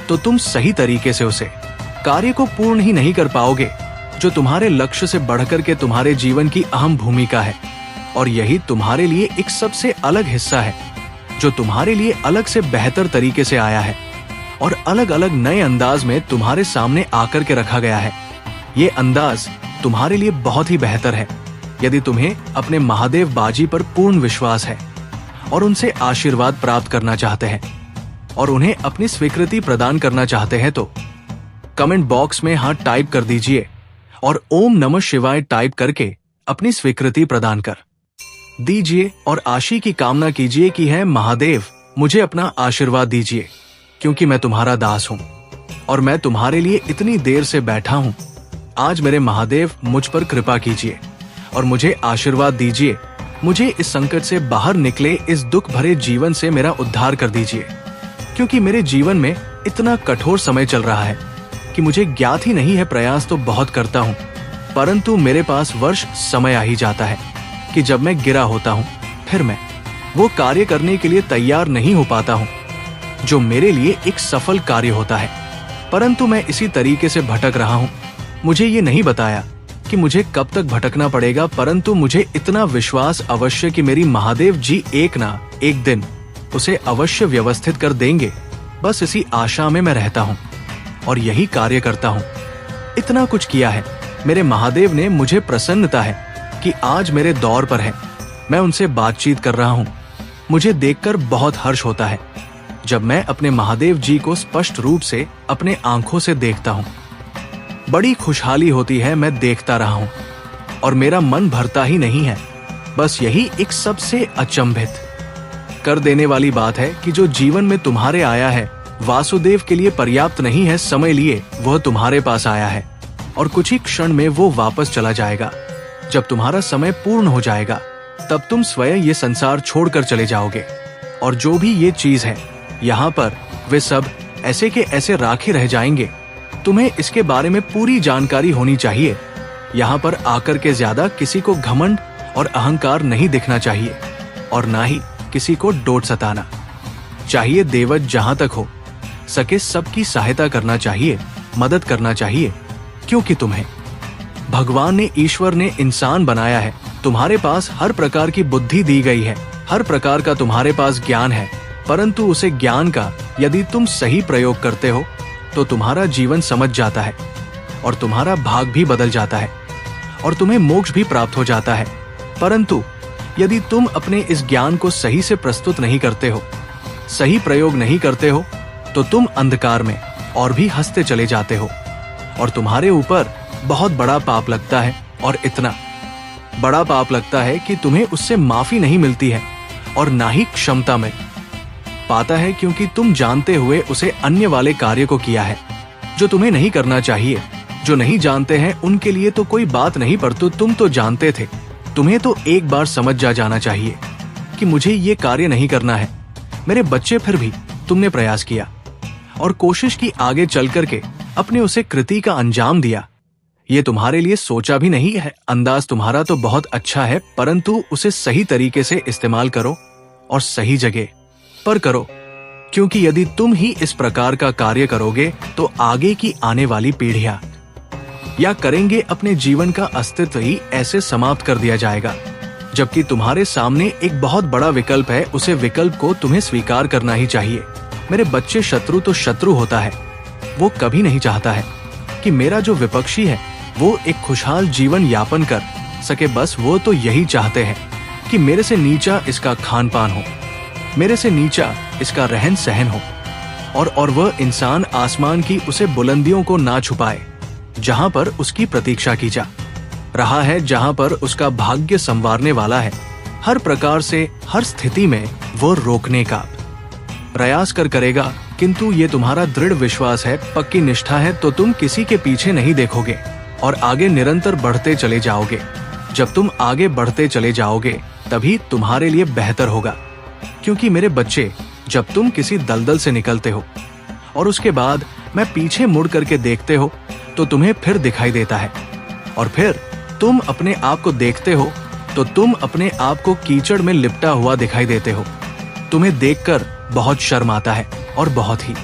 तो तुम सही तरीके से उसे कार्य को पूर्ण ही नहीं कर पाओगे, जो तुम्हारे लक्ष्य से बढ़कर के तुम्हारे जीवन की अहम भूमिका है। और यही तुम्हारे लिए एक सबसे अलग हिस्सा है, जो तुम्हारे लिए अलग से बेहतर तरीके से आया है और अलग अलग नए अंदाज में तुम्हारे सामने आकर के रखा गया है। ये अंदाज तुम्हारे लिए बहुत ही बेहतर है। यदि तुम्हें अपने महादेव बाजी पर पूर्ण विश्वास है और उनसे आशीर्वाद प्राप्त करना चाहते हैं और उन्हें अपनी स्वीकृति प्रदान करना चाहते हैं तो कमेंट बॉक्स में हाँ टाइप कर दीजिए और ओम नमः शिवाय टाइप करके अपनी स्वीकृति प्रदान कर दीजिए और आशी की कामना कीजिए कि है महादेव मुझे अपना आशीर्वाद दीजिए, क्योंकि मैं तुम्हारा दास हूं और मैं तुम्हारे लिए इतनी देर से बैठा हूं। आज मेरे महादेव मुझ पर कृपा कीजिए और मुझे आशीर्वाद दीजिए। मुझे इस संकट से बाहर निकले इस दुख भरे जीवन से मेरा उद्धार कर दीजिए, क्योंकि मेरे जीवन में इतना कठोर समय चल रहा है कि मुझे ज्ञात ही नहीं है। प्रयास तो बहुत करता हूँ, परंतु मेरे पास वर्ष समय आ ही जाता है कि जब मैं गिरा होता हूँ, फिर मैं वो कार्य करने के लिए तैयार नहीं हो पाता हूँ जो मेरे लिए एक सफल कार्य होता है। परंतु मैं इसी तरीके से भटक रहा हूँ। मुझे ये नहीं बताया कि मुझे कब तक भटकना पड़ेगा, परंतु मुझे इतना विश्वास अवश्य कि मेरी महादेव जी एक ना एक दिन उसे अवश्य व्यवस्थित कर देंगे। बस इसी आशा में मैं रहता हूँ और यही कार्य करता हूँ। इतना कुछ किया है, मेरे महादेव ने मुझे प्रसन्नता है कि आज मेरे दौर पर है। मैं उनसे बातचीत कर रहा हूँ। मुझे देखकर बहुत हर्ष होता है जब मैं अपने महादेव जी को स्पष्ट रूप से अपने आंखों से देखता हूँ। बड़ी खुशहाली होती है, मैं देखता रहा हूँ और मेरा मन भरता ही नहीं है। बस यही एक सबसे अचंभित कर देने वाली बात है कि जो जीवन में तुम्हारे आया है वासुदेव के लिए पर्याप्त नहीं है समय लिए वह तुम्हारे पास आया है और कुछ ही क्षण में वो वापस चला जाएगा। जब तुम्हारा समय पूर्ण हो जाएगा तब तुम स्वयं ये संसार छोड़कर चले जाओगे और जो भी ये चीज है यहाँ पर वे सब ऐसे के ऐसे राखे रह जाएंगे। तुम्हें इसके बारे में पूरी जानकारी होनी चाहिए। यहाँ पर आकर के ज्यादा किसी को घमंड और अहंकार नहीं दिखना चाहिए और ना ही किसी को डोट सताना चाहिए। देवत जहां तक हो सके सबकी सहायता करना चाहिए, मदद करना चाहिए, क्योंकि तुम्हें भगवान ने, ईश्वर ने इंसान बनाया है। तुम्हारे पास हर प्रकार की बुद्धि दी गई है, हर प्रकार का तुम्हारे पास ज्ञान है, परंतु उसे ज्ञान का यदि तुम सही प्रयोग करते हो तो तुम्हारा जीवन समझ जाता है और तुम्हारा भाग भी बदल जाता है और तुम्हें मोक्ष भी प्राप्त हो जाता है। परंतु यदि तुम अपने इस ज्ञान को सही से प्रस्तुत नहीं करते हो, सही प्रयोग नहीं करते हो, तो तुम अंधकार में और भी हंसते चले जाते हो और तुम्हारे ऊपर बहुत बड़ा पाप लगता है और इतना बड़ा पाप लगता है कि तुम्हें उससे माफी नहीं मिलती है और ना ही क्षमता मिल पाता है, क्योंकि तुम जानते हुए उसे अन्य वाले कार्य को किया है जो तुम्हें नहीं करना चाहिए। जो नहीं जानते हैं उनके लिए तो कोई बात नहीं, परंतु तुम तो जानते थे। तुम्हें तो एक बार समझ जाना चाहिए कि मुझे ये कार्य नहीं करना है। मेरे बच्चे, फिर भी तुमने प्रयास किया और कोशिश की, आगे चल करके अपने उसे कृति का अंजाम दिया। ये तुम्हारे लिए सोचा भी नहीं है। अंदाज तुम्हारा तो बहुत अच्छा है, परंतु उसे सही तरीके से इस्तेमाल करो और सही जगह पर करो, क्योंकि यदि तुम ही इस प्रकार का कार्य करोगे तो आगे की आने वाली पीढ़ियां या करेंगे अपने जीवन का अस्तित्व ही ऐसे समाप्त कर दिया जाएगा। जबकि तुम्हारे सामने एक बहुत बड़ा विकल्प है, उसे विकल्प को तुम्हें स्वीकार करना ही चाहिए। मेरे बच्चे, शत्रु तो शत्रु होता है, वो कभी नहीं चाहता है कि मेरा जो विपक्षी है वो एक खुशहाल जीवन यापन कर सके। बस वो तो यही चाहते हैं कि मेरे से नीचा इसका खान पान हो, मेरे से नीचा इसका रहन सहन हो और वह इंसान आसमान की उसे बुलंदियों को ना छुपाए जहां पर उसकी प्रतीक्षा की जा रहा है, जहां पर उसका भाग्य संवारने वाला है। हर प्रकार से, हर स्थिति में वो रोकने का प्रयास करेगा, किंतु ये तुम्हारा दृढ़ विश्वास है, पक्की निष्ठा है, तो तुम किसी के पीछे नहीं देखोगे और आगे निरंतर बढ़ते चले जाओगे। जब तुम आगे बढ़ते चले जाओगे तभी तुम्हारे लिए बेहतर होगा, क्योंकि मेरे बच्चे, जब तुम किसी दलदल से निकलते हो और उसके बाद मैं पीछे मुड़ करके देखते हो तो तुम्हें फिर दिखाई देता है और फिर तुम अपने आप को देखते हो तो तुम अपने आप को कीचड़ में लिपटा हुआ दिखाई देते हो। तुम्हें देखकर बहुत शर्म आता है और बहुत ही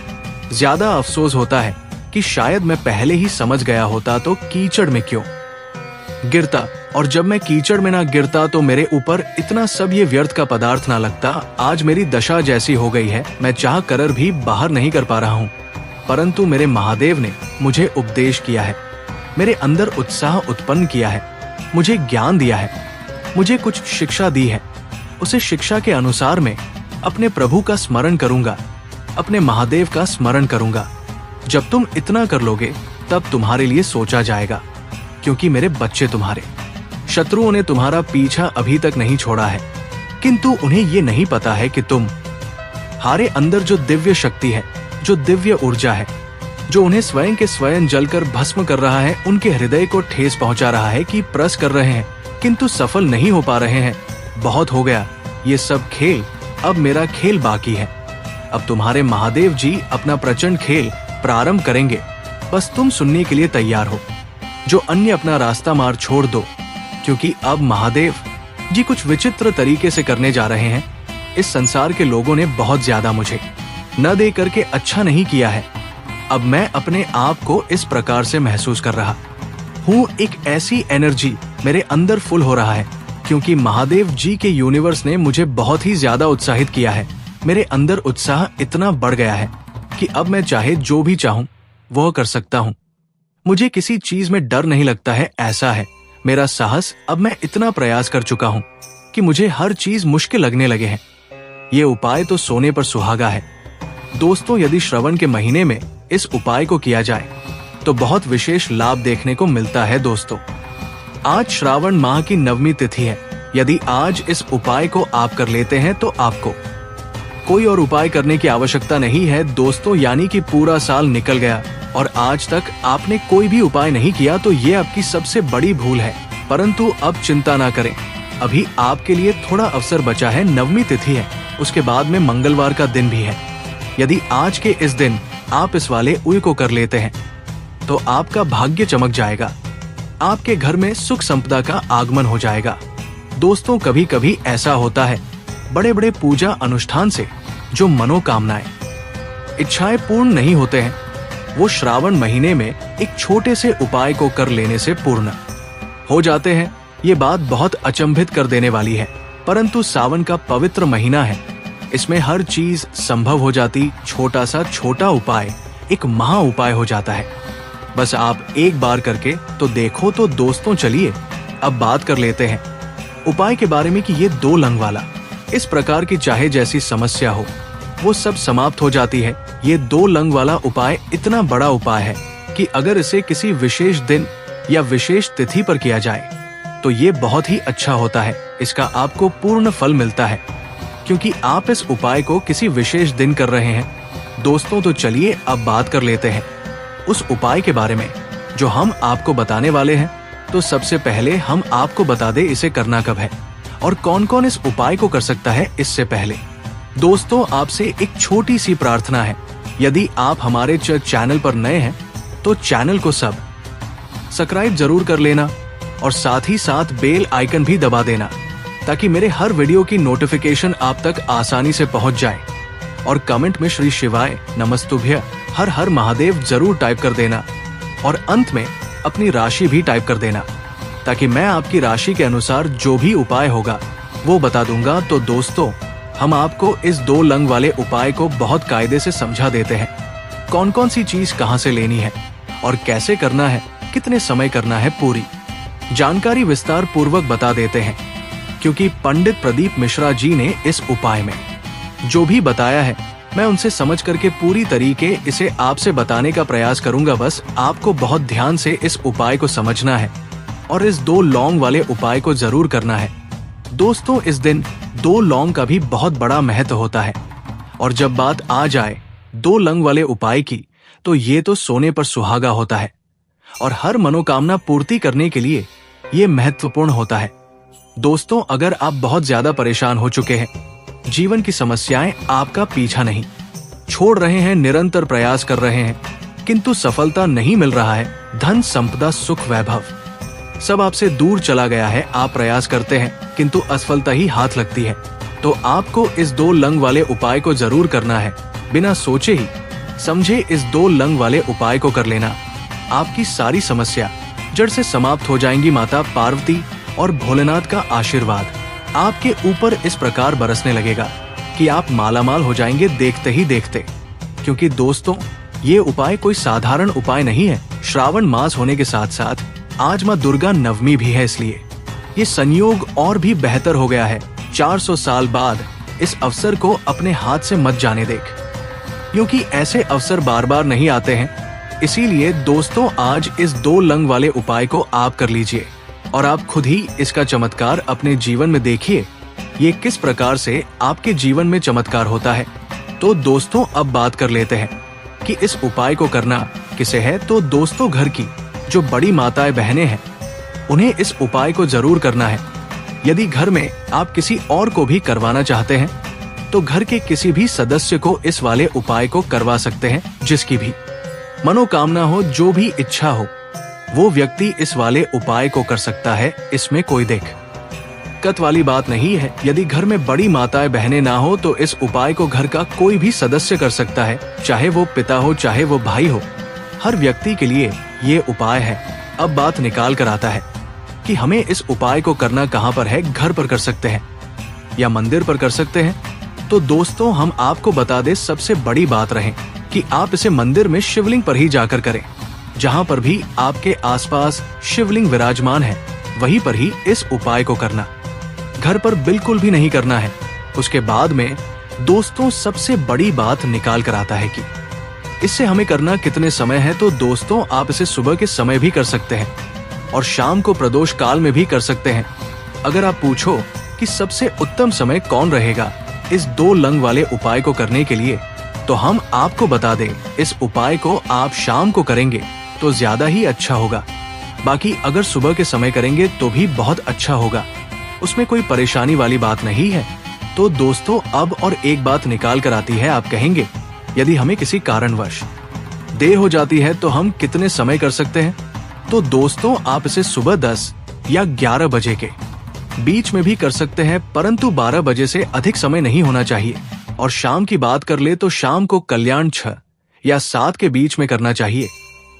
ज्यादा अफसोस होता है कि शायद मैं पहले ही समझ गया होता तो कीचड़ में क्यों गिरता, और जब मैं कीचड़ में ना गिरता तो मेरे ऊपर इतना सब ये व्यर्थ का पदार्थ ना लगता। आज मेरी दशा जैसी हो गई है, मैं चाह कर भी बाहर नहीं कर पा रहा हूँ, परंतु मेरे महादेव ने मुझे उपदेश किया है मेरे अंदर उत्साह उत्पन्न किया है, मुझे ज्ञान दिया है, मुझे कुछ शिक्षा दी है। उसे शिक्षा के अनुसार मैं अपने प्रभु का स्मरण करूंगा, अपने महादेव का स्मरण करूंगा। जब तुम इतना कर लोगे तब तुम्हारे लिए सोचा जाएगा, क्योंकि मेरे बच्चे तुम्हारे शत्रुओं ने तुम्हारा पीछा अभी तक नहीं छोड़ा है, किंतु उन्हें ये नहीं पता है कि तुम्हारे अंदर जो दिव्य शक्ति है, जो दिव्य ऊर्जा है, जो उन्हें स्वयं के स्वयं जलकर भस्म कर रहा है, उनके हृदय को ठेस पहुंचा रहा है कि प्रस कर रहे हैं किंतु सफल नहीं हो पा रहे हैं। बहुत हो गया ये सब खेल, अब मेरा खेल बाकी है। अब तुम्हारे महादेव जी अपना प्रचंड खेल प्रारंभ करेंगे, बस तुम सुनने के लिए तैयार हो। जो अन्य अपना रास्ता मार छोड़ दो, क्योंकि अब महादेव जी कुछ विचित्र तरीके से करने जा रहे हैं। इस संसार के लोगों ने बहुत ज्यादा मुझे न दे करके अच्छा नहीं किया है। अब मैं अपने आप को इस प्रकार से महसूस कर रहा हूँ, एक ऐसी एनर्जी मेरे अंदर फुल हो रहा है, क्योंकि महादेव जी के यूनिवर्स ने मुझे बहुत ही ज्यादा उत्साहित किया है। मेरे अंदर उत्साह इतना बढ़ गया है कि अब मैं चाहे जो भी चाहूं वह कर सकता हूं। मुझे किसी चीज में डर नहीं लगता है, ऐसा है मेरा साहस। अब मैं इतना प्रयास कर चुका हूं कि मुझे हर चीज मुश्किल लगने लगे हैं। ये उपाय तो सोने पर सुहागा है। दोस्तों, यदि श्रवण के महीने में इस उपाय को किया जाए तो बहुत विशेष लाभ देखने को मिलता है। दोस्तों, आज श्रावण माह की 9वीं तिथि है। यदि आज इस उपाय को आप कर लेते हैं तो आपको कोई और उपाय करने की आवश्यकता नहीं है दोस्तों। यानी कि पूरा साल निकल गया और आज तक आपने कोई भी उपाय नहीं किया तो ये आपकी सबसे बड़ी भूल है। परंतु अब चिंता ना करें, अभी आपके लिए थोड़ा अवसर बचा है। 9वीं तिथि है, उसके बाद में मंगलवार का दिन भी है। यदि आज के इस दिन आप इस वाले उपाय को कर लेते हैं तो आपका भाग्य चमक जाएगा, आपके घर में सुख संपदा का आगमन हो जाएगा। दोस्तों, कभी कभी ऐसा होता है, बड़े बड़े पूजा अनुष्ठान से जो मनोकामनाएं, इच्छाएं पूर्ण नहीं होते हैं, वो श्रावण महीने में एक छोटे से उपाय को कर लेने से पूर्ण हो जाते हैं। ये बात बहुत अचंभित कर देने वाली है, परंतु सावन का पवित्र महीना है, इसमें हर चीज संभव हो जाती। छोटा सा छोटा उपाय एक महा उपाय हो जाता है। बस आप एक बार करके तो देखो। तो दोस्तों, चलिए अब बात कर लेते हैं उपाय के बारे में कि ये 2 लंग वाला, इस प्रकार की चाहे जैसी समस्या हो वो सब समाप्त हो जाती है। ये 2 लंग वाला उपाय इतना बड़ा उपाय है कि अगर इसे किसी विशेष दिन या विशेष तिथि पर किया जाए तो ये बहुत ही अच्छा होता है। इसका आपको पूर्ण फल मिलता है, क्योंकि आप इस उपाय को किसी विशेष दिन कर रहे हैं। दोस्तों, तो चलिए अब बात कर लेते हैं उस उपाय के बारे में जो हम आपको बताने वाले हैं। तो सबसे पहले हम आपको बता दें इसे करना कब है और कौन कौन इस उपाय को कर सकता है। इससे पहले दोस्तों, आपसे एक छोटी सी प्रार्थना है। यदि आप हमारे चैनल पर नए हैं तो चैनल को सब्सक्राइब जरूर कर लेना और साथ ही साथ बेल आइकन भी दबा देना, ताकि मेरे हर वीडियो की नोटिफिकेशन आप तक आसानी से पहुंच जाए। और कमेंट में श्री शिवाय नमस्तुभ्य हर हर महादेव जरूर टाइप कर देना और अंत में अपनी राशि भी टाइप कर देना, ताकि मैं आपकी राशि के अनुसार जो भी उपाय होगा वो बता दूंगा। तो दोस्तों, हम आपको इस 2 लंग वाले उपाय को बहुत कायदे से समझा देते हैं। कौन कौन सी चीज कहां से लेनी है और कैसे करना है, कितने समय करना है, पूरी जानकारी विस्तार पूर्वक बता देते हैं। क्योंकि पंडित प्रदीप मिश्रा जी ने इस उपाय में जो भी बताया है, मैं उनसे समझ करके पूरी तरीके इसे आपसे बताने का प्रयास करूंगा। बस आपको बहुत ध्यान से इस उपाय को समझना है और इस 2 लौंग वाले उपाय को जरूर करना है। दोस्तों, इस दिन 2 लौंग का भी बहुत बड़ा महत्व होता है। और जब बात आ जाए 2 लौंग वाले उपाय की, तो ये तो सोने पर सुहागा होता है और हर मनोकामना पूर्ति करने के लिए ये महत्वपूर्ण होता है। दोस्तों, अगर आप बहुत ज्यादा परेशान हो चुके हैं, जीवन की समस्याएं आपका पीछा नहीं छोड़ रहे हैं, निरंतर प्रयास कर रहे हैं किंतु सफलता नहीं मिल रहा है, धन संपदा सुख वैभव सब आपसे दूर चला गया है, आप प्रयास करते हैं किंतु असफलता ही हाथ लगती है, तो आपको इस 2 लंग वाले उपाय को जरूर करना है। बिना सोचे ही समझे इस 2 लंग वाले उपाय को कर लेना, आपकी सारी समस्या जड़ से समाप्त हो जाएंगी। माता पार्वती और भोलेनाथ का आशीर्वाद आपके ऊपर इस प्रकार बरसने लगेगा कि आप मालामाल हो जाएंगे देखते ही देखते। क्योंकि दोस्तों, ये उपाय कोई साधारण उपाय नहीं है। श्रावण मास होने के साथ साथ आज माँ दुर्गा नवमी भी है, इसलिए ये संयोग और भी बेहतर हो गया है। 400 साल बाद इस अवसर को अपने हाथ से मत जाने देख, क्योंकि ऐसे अवसर बार बार नहीं आते हैं। इसीलिए दोस्तों, आज इस 2 लंग वाले उपाय को आप कर लीजिए और आप खुद ही इसका चमत्कार अपने जीवन में देखिए, ये किस प्रकार से आपके जीवन में चमत्कार होता है। तो दोस्तों, अब बात कर लेते हैं कि इस उपाय को करना किसे है। तो दोस्तों, घर की जो बड़ी माताएं बहनें हैं, उन्हें इस उपाय को जरूर करना है। यदि घर में आप किसी और को भी करवाना चाहते हैं तो घर के किसी भी सदस्य को इस वाले उपाय को करवा सकते हैं। जिसकी भी मनोकामना हो, जो भी इच्छा हो, वो व्यक्ति इस वाले उपाय को कर सकता है। इसमें कोई दिक्कत वाली बात नहीं है। यदि घर में बड़ी माताएं बहनें ना हो तो इस उपाय को घर का कोई भी सदस्य कर सकता है, चाहे वो पिता हो चाहे वो भाई हो। हर व्यक्ति के लिए ये उपाय है। अब बात निकाल कर आता है कि हमें इस उपाय को करना कहाँ पर है। घर पर कर सकते हैं या मंदिर पर कर सकते हैं। तो दोस्तों, हम आपको बता दें, सबसे बड़ी बात रहे कि आप इसे मंदिर में शिवलिंग पर ही जाकर करें। जहाँ पर भी आपके आसपास शिवलिंग विराजमान है, वहीं पर ही इस उपाय को करना। घर पर बिल्कुल भी नहीं करना है। उसके बाद में दोस्तों, सबसे बड़ी बात निकाल कर आता है कि इससे हमें करना कितने समय है। तो दोस्तों, आप इसे सुबह के समय भी कर सकते हैं और शाम को प्रदोष काल में भी कर सकते हैं। अगर आप पूछो कि सबसे उत्तम समय कौन रहेगा इस 2 लंग वाले उपाय को करने के लिए, तो हम आपको बता दें, इस उपाय को आप शाम को करेंगे तो ज्यादा ही अच्छा होगा। बाकी अगर सुबह के समय करेंगे तो भी बहुत अच्छा होगा, उसमें कोई परेशानी वाली बात नहीं है। तो दोस्तों, अब और एक बात निकाल कर आती है। आप कहेंगे, यदि हमें किसी कारणवश देर हो जाती है तो हम कितने समय कर सकते हैं। तो दोस्तों, आप इसे सुबह 10 या 11 बजे के बीच में भी कर सकते हैं, परंतु 12 बजे से अधिक समय नहीं होना चाहिए। और शाम की बात कर ले तो शाम को कल्याण 6 या 7 के बीच में करना चाहिए।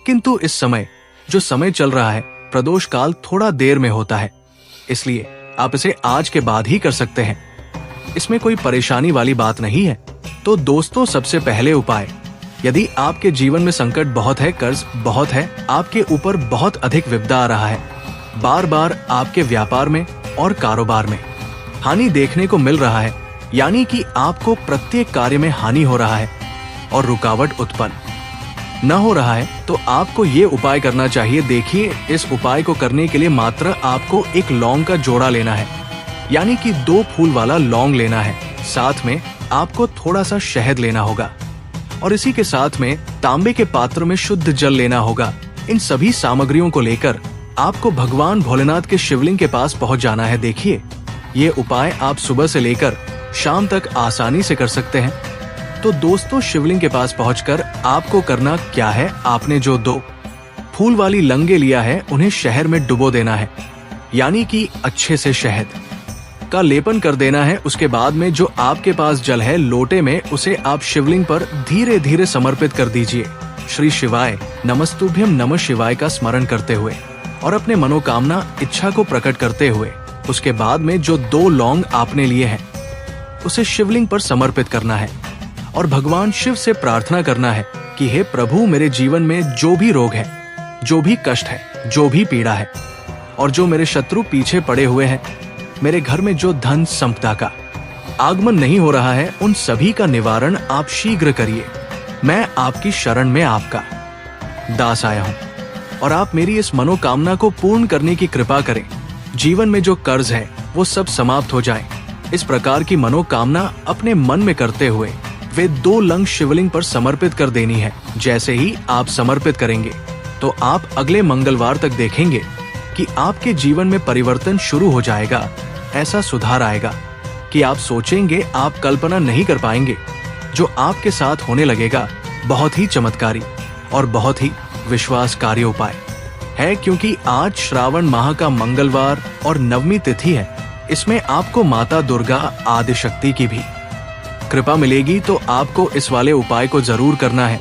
किंतु इस समय जो समय चल रहा है, प्रदोष काल थोड़ा देर में होता है, इसलिए आप इसे आज के बाद ही कर सकते हैं। इसमें कोई परेशानी वाली बात नहीं है। तो दोस्तों, सबसे पहले उपाय, यदि आपके जीवन में संकट बहुत है, कर्ज बहुत है, आपके ऊपर बहुत अधिक विपदा आ रहा है, बार बार आपके व्यापार में और कारोबार में हानि देखने को मिल रहा है, यानी कि आपको प्रत्येक कार्य में हानि हो रहा है और रुकावट उत्पन्न न हो रहा है, तो आपको ये उपाय करना चाहिए। देखिए, इस उपाय को करने के लिए मात्र आपको एक लौंग का जोड़ा लेना है, यानी कि 2 फूल वाला लौंग लेना है। साथ में आपको थोड़ा सा शहद लेना होगा और इसी के साथ में तांबे के पात्र में शुद्ध जल लेना होगा। इन सभी सामग्रियों को लेकर आपको भगवान भोलेनाथ के शिवलिंग के पास पहुंच जाना है। देखिए, ये उपाय आप सुबह से लेकर शाम तक आसानी से कर सकते हैं। तो दोस्तों, शिवलिंग के पास पहुंचकर आपको करना क्या है, आपने जो 2 फूल वाली लंगे लिया है, उन्हें शहद में डुबो देना है, यानी कि अच्छे से शहद का लेपन कर देना है। उसके बाद में जो आपके पास जल है लोटे में, उसे आप शिवलिंग पर धीरे धीरे समर्पित कर दीजिए। श्री शिवाय नमस्तुभ्यम नमः शिवाय का स्मरण करते हुए और अपने मनोकामना इच्छा को प्रकट करते हुए, उसके बाद में जो 2 लौंग आपने लिए हैं, उसे शिवलिंग पर समर्पित करना है और भगवान शिव से प्रार्थना करना है कि हे प्रभु, मेरे जीवन में जो भी रोग है, जो भी कष्ट है, जो भी पीड़ा है और जो मेरे शत्रु पीछे पड़े हुए हैं, मेरे घर में जो धन संपदा का आगमन नहीं हो रहा है, उन सभी का निवारण आप शीघ्र करिए। मैं आपकी शरण में आपका दास आया हूँ और आप मेरी इस मनोकामना को पूर्ण करने की कृपा करें। जीवन में जो कर्ज है वो सब समाप्त हो जाए। इस प्रकार की मनोकामना अपने मन में करते हुए वे 2 लंग शिवलिंग पर समर्पित कर देनी है। जैसे ही आप समर्पित करेंगे तो आप अगले मंगलवार तक देखेंगे कि आपके जीवन में परिवर्तन शुरू हो जाएगा। ऐसा सुधार आएगा कि आप सोचेंगे, आप कल्पना नहीं कर पाएंगे। जो आपके साथ होने लगेगा बहुत ही चमत्कारी और बहुत ही विश्वासकारी उपाय है, क्योंकि आज श्रावण माह का मंगलवार और नवमी तिथि है। इसमें आपको माता दुर्गा आदिशक्ति की भी कृपा मिलेगी। तो आपको इस वाले उपाय को जरूर करना है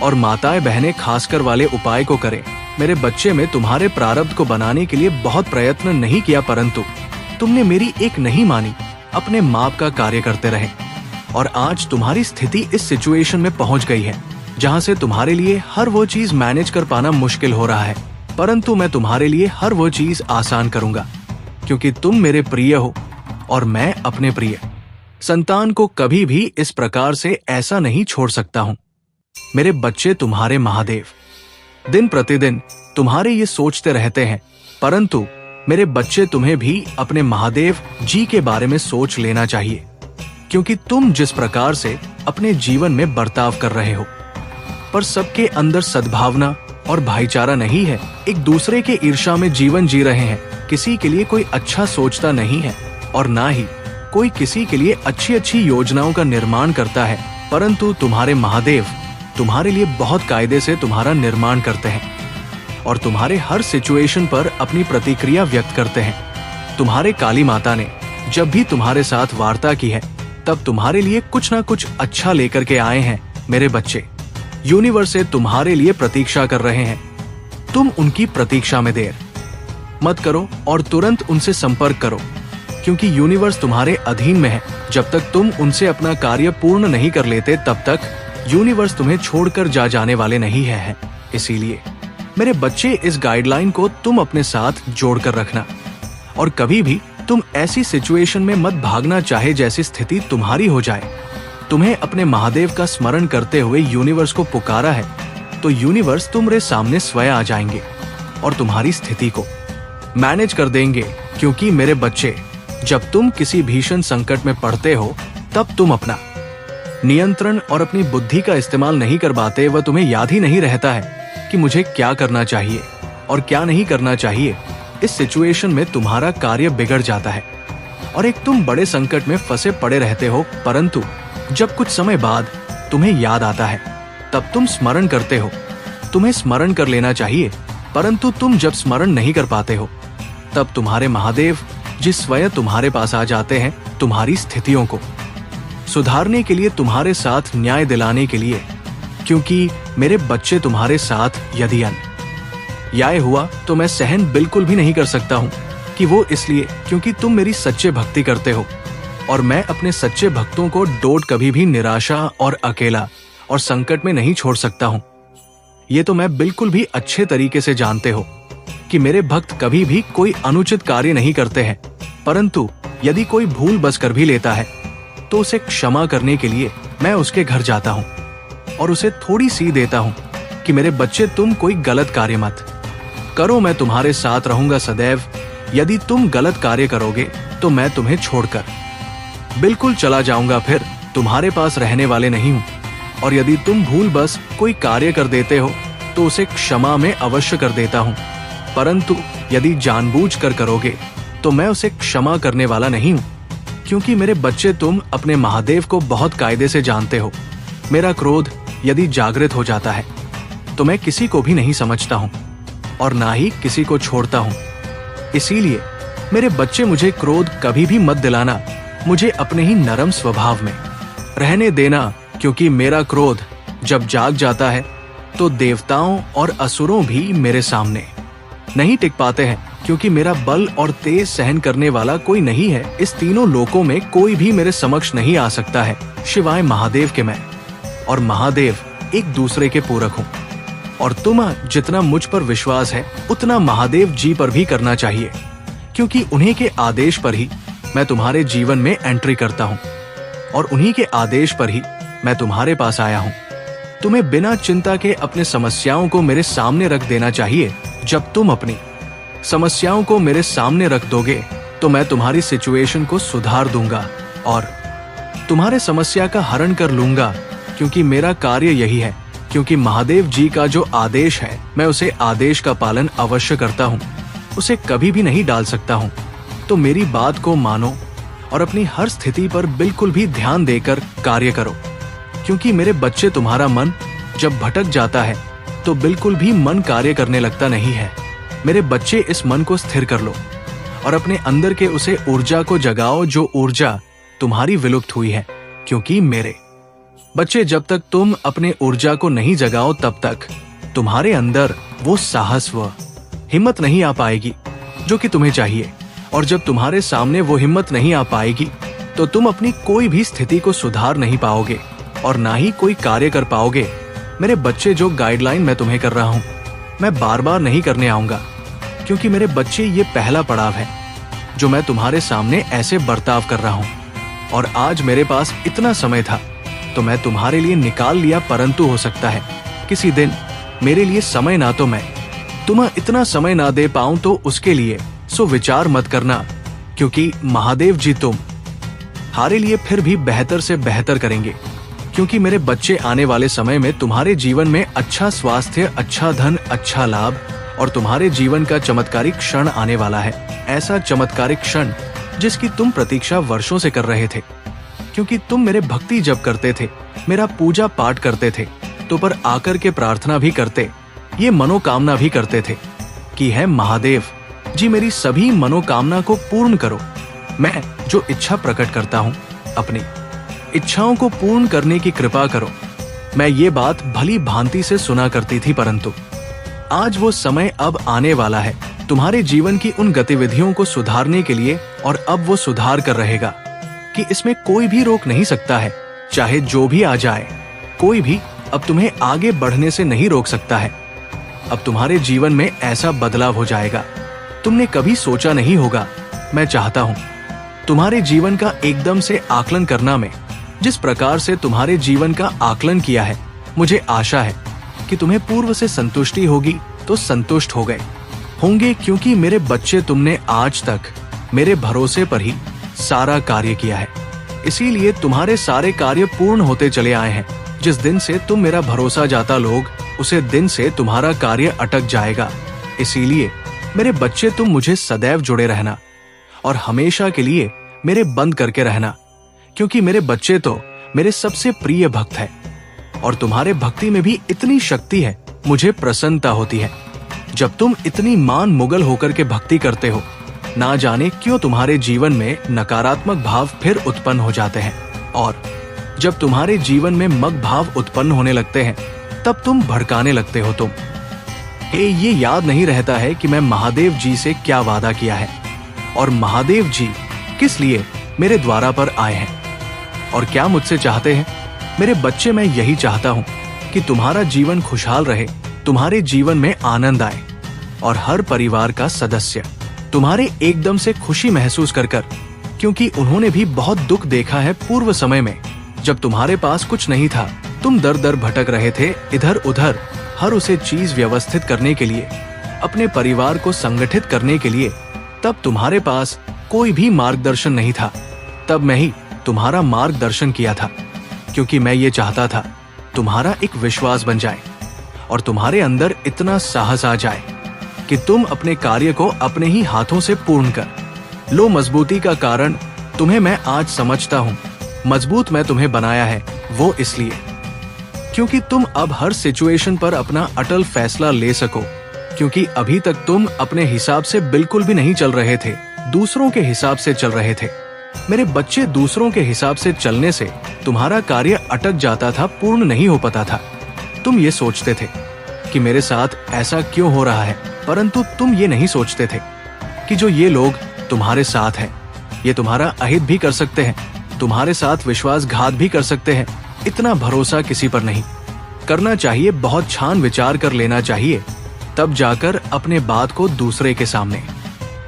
और माताएं बहनें खासकर वाले उपाय को करें। मेरे बच्चे में तुम्हारे प्रारब्ध को बनाने के लिए बहुत प्रयत्न नहीं किया, परंतु तुमने मेरी एक नहीं मानी, अपने माप का कार्य करते रहे और आज तुम्हारी स्थिति इस सिचुएशन में पहुंच गई है। जहां से तुम्हारे लिए हर वो चीज मैनेज कर पाना मुश्किल हो रहा है, परंतु मैं तुम्हारे लिए हर वो चीज आसान करूंगा, क्योंकि तुम मेरे प्रिय हो और मैं अपने प्रिय संतान को कभी भी इस प्रकार से ऐसा नहीं छोड़ सकता हूं। मेरे बच्चे तुम्हारे महादेव दिन प्रतिदिन तुम्हारे ये सोचते रहते हैं, परंतु मेरे बच्चे तुम्हें भी अपने महादेव जी के बारे में सोच लेना चाहिए, क्योंकि तुम जिस प्रकार से अपने जीवन में बर्ताव कर रहे हो, पर सबके अंदर सद्भावना और भाईचारा नहीं है, एक दूसरे के ईर्ष्या में जीवन जी रहे हैं, किसी के लिए कोई अच्छा सोचता नहीं है और ना ही कोई किसी के लिए अच्छी अच्छी योजनाओं का निर्माण करता है, परंतु तुम्हारे महादेव तुम्हारे लिए बहुत कायदे से तुम्हारा निर्माण करते हैं और तुम्हारे हर सिचुएशन पर अपनी प्रतिक्रिया व्यक्त करते हैं। तुम्हारे काली माता ने जब भी तुम्हारे साथ वार्ता की है, तब तुम्हारे लिए कुछ ना कुछ अच्छा लेकर के आए हैं। मेरे बच्चे यूनिवर्स से तुम्हारे लिए प्रतीक्षा कर रहे हैं। तुम उनकी प्रतीक्षा में देर मत करो और तुरंत उनसे संपर्क करो, क्योंकि यूनिवर्स तुम्हारे अधीन में है। जब तक तुम उनसे अपना कार्य पूर्ण नहीं कर लेते, तब तक यूनिवर्स तुम्हें छोड़कर जाने वाले नहीं है। इसीलिए मेरे बच्चे, इस गाइडलाइन को तुम अपने साथ जोड़कर रखना और कभी भी तुम ऐसी सिचुएशन में मत भागना चाहे जैसी स्थिति तुम्हारी हो जाए। तुम्हें अपने महादेव का स्मरण करते हुए यूनिवर्स को पुकारा है, तो यूनिवर्स तुम्हारे सामने स्वयं आ जाएंगे और तुम्हारी स्थिति को मैनेज कर देंगे। क्योंकि मेरे बच्चे, जब तुम किसी भीषण संकट में पड़ते हो, तब तुम अपना नियंत्रण और अपनी बुद्धि का इस्तेमाल नहीं कर पाते। वह तुम्हें याद ही नहीं रहता है कि मुझे क्या करना चाहिए और क्या नहीं करना चाहिए। इस सिचुएशन में तुम्हारा कार्य बिगड़ जाता है और एक तुम बड़े संकट में फंसे पड़े रहते हो, परंतु जब कुछ समय बाद तुम्हें याद आता है, तब तुम स्मरण करते हो। तुम्हें स्मरण कर लेना चाहिए, परंतु तुम जब स्मरण नहीं कर पाते हो, तब तुम्हारे महादेव जी स्वयं तुम्हारे पास आ जाते हैं, तुम्हारी स्थितियों को सुधारने के लिए, तुम्हारे साथ न्याय दिलाने के लिए। क्योंकि मेरे बच्चे, तुम्हारे साथ यदि अन्याय हुआ तो मैं सहन बिल्कुल भी नहीं कर सकता हूँ कि वो इसलिए क्योंकि तुम मेरी सच्चे भक्ति करते हो और मैं अपने सच्चे भक्तों को डोट कभी भी निराशा और अकेला और संकट में नहीं छोड़ सकता हूँ। ये तो मैं बिल्कुल भी अच्छे तरीके से जानते हो कि मेरे भक्त कभी भी कोई अनुचित कार्य नहीं करते हैं, परंतु यदि कोई भूल बस कर भी लेता है तो उसे क्षमा करने के लिए मैं उसके घर जाता हूँ और उसे थोड़ी सी देता हूँ कि मेरे बच्चे, तुम कोई गलत कार्य मत करो, मैं तुम्हारे साथ रहूंगा सदैव। यदि तुम गलत कार्य करोगे तो मैं तुम्हें छोड़कर बिल्कुल चला जाऊंगा, फिर तुम्हारे पास रहने वाले नहीं हूँ। और यदि तुम भूल बस कोई कार्य कर देते हो तो उसे क्षमा में अवश्य कर देता हूँ, परंतु यदि जानबूझकर करोगे तो मैं उसे क्षमा करने वाला नहीं हूँ। क्योंकि मेरे बच्चे, तुम अपने महादेव को बहुत कायदे से जानते हो। मेरा क्रोध यदि जागृत हो जाता है तो मैं किसी को भी नहीं समझता हूँ और ना ही किसी को छोड़ता हूँ। इसीलिए मेरे बच्चे, मुझे क्रोध कभी भी मत दिलाना, मुझे अपने ही नरम स्वभाव में रहने देना, क्योंकि मेरा क्रोध जब जाग जाता है तो देवताओं और असुरों भी मेरे सामने नहीं टिक पाते हैं, क्योंकि मेरा बल और तेज सहन करने वाला कोई नहीं है। इस तीनों लोकों में कोई भी मेरे समक्ष नहीं आ सकता है शिवाय महादेव के। मैं और महादेव एक दूसरे के पूरक हूँ और तुम जितना मुझ पर विश्वास है उतना महादेव जी पर भी करना चाहिए, क्योंकि उन्हीं के आदेश पर ही मैं तुम्हारे जीवन में एंट्री करता हूँ और उन्हीं के आदेश पर ही मैं तुम्हारे पास आया हूँ। तुम्हें बिना चिंता के अपने समस्याओं को मेरे सामने रख देना चाहिए। जब तुम अपनी समस्याओं को मेरे सामने रख दोगे तो मैं तुम्हारी सिचुएशन को सुधार दूंगा और तुम्हारे समस्या का हरण कर लूंगा, क्योंकि मेरा कार्य यही है। क्योंकि महादेव जी का जो आदेश है, मैं उसे आदेश का पालन अवश्य करता हूँ, उसे कभी भी नहीं डाल सकता हूँ। तो मेरी बात को मानो और अपनी हर स्थिति पर बिल्कुल भी ध्यान देकर कार्य करो, क्योंकि मेरे बच्चे, तुम्हारा मन जब भटक जाता है तो बिल्कुल भी मन कार्य करने लगता नहीं है। मेरे बच्चे, इस मन को स्थिर कर लो और अपने अंदर के उसे ऊर्जा को जगाओ जो ऊर्जा तुम्हारी विलुप्त हुई है। क्योंकि मेरे बच्चे, जब तक तुम अपने ऊर्जा को नहीं जगाओ, तब तक तुम्हारे अंदर वो साहस व हिम्मत नहीं आ पाएगी जो कि तुम्हें चाहिए। और जब तुम्हारे सामने वो हिम्मत नहीं आ पाएगी तो तुम अपनी कोई भी स्थिति को सुधार नहीं पाओगे और ना ही कोई कार्य कर पाओगे। मेरे बच्चे, जो गाइडलाइन मैं तुम्हें कर रहा हूँ मैं बार बार नहीं करने आऊंगा, क्योंकि मेरे बच्चे ये पहला पड़ाव है जो मैं तुम्हारे सामने ऐसे बर्ताव कर रहा हूँ। और आज मेरे पास इतना समय था तो मैं तुम्हारे लिए निकाल लिया, परंतु हो सकता है किसी दिन मेरे लिए समय ना तो मैं तुम्हें इतना समय ना दे पाऊं, तो उसके लिए सो विचार मत करना, क्योंकि महादेव जी तुम्हारे लिए फिर भी बेहतर से बेहतर करेंगे। क्योंकि मेरे बच्चे, आने वाले समय में तुम्हारे जीवन में अच्छा स्वास्थ्य, अच्छा धन, अच्छा लाभ और तुम्हारे जीवन का चमत्कारिक क्षण आने वाला है। ऐसा चमत्कारिक क्षण जिसकी तुम प्रतीक्षा वर्षों से कर रहे थे, क्योंकि तुम मेरे भक्ति जप करते थे, मेरा पूजा पाठ करते थे, तो पर आकर के प्रार्थना भी करते, ये मनोकामना भी करते थे कि है महादेव जी मेरी सभी मनोकामना को पूर्ण करो। मैं जो इच्छा प्रकट करता हूँ, अपनी इच्छाओं को पूर्ण करने की कृपा करो। मैं ये बात भली भांति से सुना करती थी, परंतु आज वो समय अब आने वाला है तुम्हारे जीवन की उन गतिविधियों को सुधारने के लिए, और अब वो सुधार कर रहेगा कि इसमें कोई भी रोक नहीं सकता है। चाहे जो भी आ जाए, कोई भी अब तुम्हें आगे बढ़ने से नहीं रोक सकता है। अब तुम्हारे जीवन में ऐसा बदलाव हो जाएगा तुमने कभी सोचा नहीं होगा। मैं चाहता हूँ तुम्हारे जीवन का एकदम से आकलन करना। में जिस प्रकार से तुम्हारे जीवन का आकलन किया है, मुझे आशा है कि तुम्हें पूर्व से संतुष्टि होगी, तो संतुष्ट हो गए होंगे, क्योंकि मेरे बच्चे, तुमने आज तक मेरे भरोसे पर ही सारा कार्य किया है। इसीलिए तुम्हारे सारे कार्य पूर्ण होते चले आए हैं। जिस दिन से तुम मेरा भरोसा जाता लोग, उसे दिन से तुम्हारा कार्य अटक जाएगा। इसीलिए मेरे बच्चे, तुम मुझे सदैव जुड़े रहना और हमेशा के लिए मेरे बंद करके रहना, क्योंकि मेरे बच्चे तो मेरे सबसे प्रिय भक्त है और तुम्हारे भक्ति में भी इतनी शक्ति है, मुझे प्रसन्नता होती है जब तुम इतनी मान मुगल होकर के भक्ति करते हो। ना जाने क्यों तुम्हारे जीवन में नकारात्मक भाव फिर उत्पन्न हो जाते हैं, और जब तुम्हारे जीवन में मग भाव उत्पन्न होने लगते हैं, तब तुम भड़काने लगते हो। तुम ये याद नहीं रहता है कि मैं महादेव जी से क्या वादा किया है, और महादेव जी किस लिए मेरे द्वारा पर आए हैं और क्या मुझसे चाहते हैं। मेरे बच्चे, मैं यही चाहता हूँ कि तुम्हारा जीवन खुशहाल रहे, तुम्हारे जीवन में आनंद आए और हर परिवार का सदस्य तुम्हारे एकदम से खुशी महसूस कर, क्योंकि उन्होंने भी बहुत दुख देखा है पूर्व समय में, जब तुम्हारे पास कुछ नहीं था, तुम दर दर भटक रहे थे इधर उधर, हर उसे चीज व्यवस्थित करने के लिए, अपने परिवार को संगठित करने के लिए। तब तुम्हारे पास कोई भी मार्गदर्शन नहीं था, तब मैं ही तुम्हारा मार्गदर्शन किया था, क्योंकि मैं ये चाहता था तुम्हारा एक विश्वास बन जाए और तुम्हारे अंदर इतना साहस आ जाए कि तुम अपने कार्य को अपने ही हाथों से पूर्ण कर लो। मजबूती का कारण तुम्हें मैं आज समझता हूँ। मजबूत मैं तुम्हें बनाया है वो इसलिए क्योंकि तुम अब हर सिचुएशन पर अपना अटल फैसला ले सको, क्योंकि अभी तक तुम अपने हिसाब से बिल्कुल भी नहीं चल रहे थे, दूसरों के हिसाब से चल रहे थे। मेरे बच्चे, दूसरों के हिसाब से चलने से तुम्हारा कार्य अटक जाता था, पूर्ण नहीं हो पाता था। तुम ये सोचते थे कि मेरे साथ ऐसा क्यों हो रहा है, परंतु तुम ये नहीं सोचते थे कि जो ये लोग तुम्हारे साथ हैं, ये तुम्हारा अहित भी कर सकते हैं, तुम्हारे साथ विश्वासघात भी कर सकते हैं। इतना भरोसा किसी पर नहीं करना चाहिए, बहुत छान विचार कर लेना चाहिए, तब जाकर अपने बात को दूसरे के सामने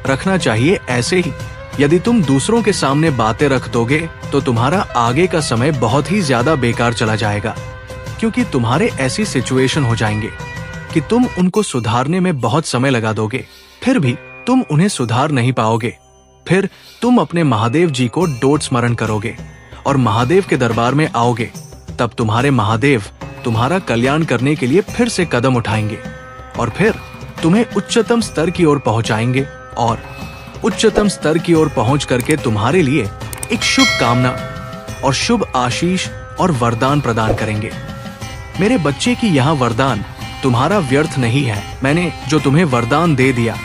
रखना चाहिए। ऐसे ही यदि तुम दूसरों के सामने बातें रख दोगे तो तुम्हारा आगे का समय बहुत ही ज्यादा बेकार चला जाएगा, क्योंकि तुम्हारे ऐसी सिचुएशन हो जाएंगे कि तुम उनको सुधारने में बहुत समय लगा दोगे, फिर भी तुम उन्हें सुधार नहीं पाओगे। फिर तुम अपने महादेव जी को डोट स्मरण करोगे और महादेव के दरबार में आओगे, तब तुम्हारे महादेव तुम्हारा कल्याण करने के लिए फिर से कदम उठाएंगे और फिर तुम्हें उच्चतम स्तर की ओर पहुंचाएंगे, और उच्चतम स्तर की ओर पहुंच करके तुम्हारे लिए एक शुभ कामना और शुभ आशीष और वरदान प्रदान करेंगे। मेरे बच्चे की यहाँ वरदान तुम्हारा व्यर्थ नहीं है। मैंने जो तुम्हें वरदान दे दिया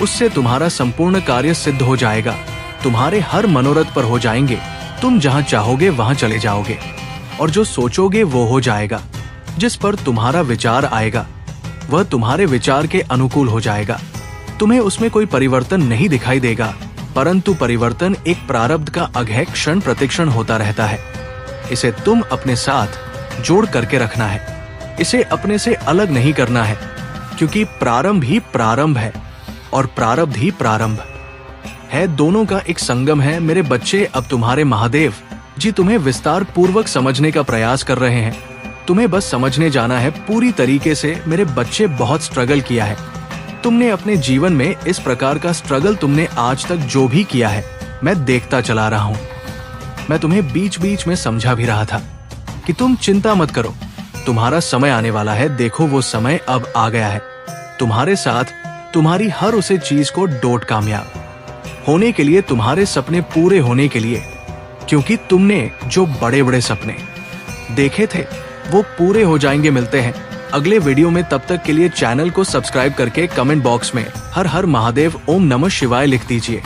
उससे तुम्हारा संपूर्ण कार्य सिद्ध हो जाएगा, तुम्हारे हर मनोरथ पर हो जाएंगे। तुम जहाँ चाहोगे वहाँ चले जाओगे और जो सोचोगे वो हो जाएगा। जिस पर तुम्हारा विचार आएगा वह तुम्हारे विचार के अनुकूल हो जाएगा। तुम्हें उसमें कोई परिवर्तन नहीं दिखाई देगा, परंतु परिवर्तन एक प्रारब्ध का अघै क्षण प्रतिक्षण होता रहता है। इसे तुम अपने साथ जोड़ करके रखना है। इसे अपने से अलग नहीं करना है, क्योंकि प्रारंभ ही प्रारंभ है और प्रारब्ध ही प्रारंभ है। दोनों का एक संगम है मेरे बच्चे। अब तुम्हारे महादेव जी तुम्हें विस्तार पूर्वक समझने का प्रयास कर रहे हैं। तुम्हें बस समझने जाना है पूरी तरीके से। मेरे बच्चे बहुत स्ट्रगल किया है तुमने अपने जीवन में। इस प्रकार का स्ट्रगल तुमने आज तक जो भी किया है मैं देखता चला रहा हूँ। मैं तुम्हें बीच बीच में समझा भी रहा था कि तुम चिंता मत करो, तुम्हारा समय आने वाला है। देखो वो समय अब आ गया है। तुम्हारे साथ तुम्हारी हर उसे चीज को डोट कामयाब होने के लिए, तुम्हारे सपने पूरे होने के लिए, क्योंकि तुमने जो बड़े बड़े सपने देखे थे वो पूरे हो जाएंगे। मिलते हैं अगले वीडियो में, तब तक के लिए चैनल को सब्सक्राइब करके कमेंट बॉक्स में हर हर महादेव ओम नमः शिवाय लिख दीजिए।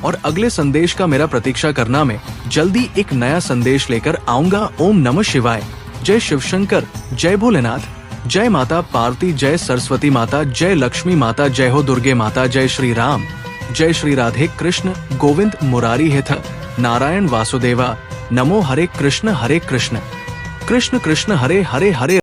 और अगले संदेश का मेरा प्रतीक्षा करना। मैं जल्दी एक नया संदेश लेकर आऊंगा। ओम नमः शिवाय। जय शिव शंकर, जय भोलेनाथ, जय माता पार्वती, जय सरस्वती माता, जय लक्ष्मी माता, जय हो दुर्गे माता, जय श्री राम, जय श्री राधे कृष्ण गोविंद मुरारी हेथ नारायण वासुदेवा। नमो हरे कृष्ण कृष्ण कृष्ण हरे हरे हरे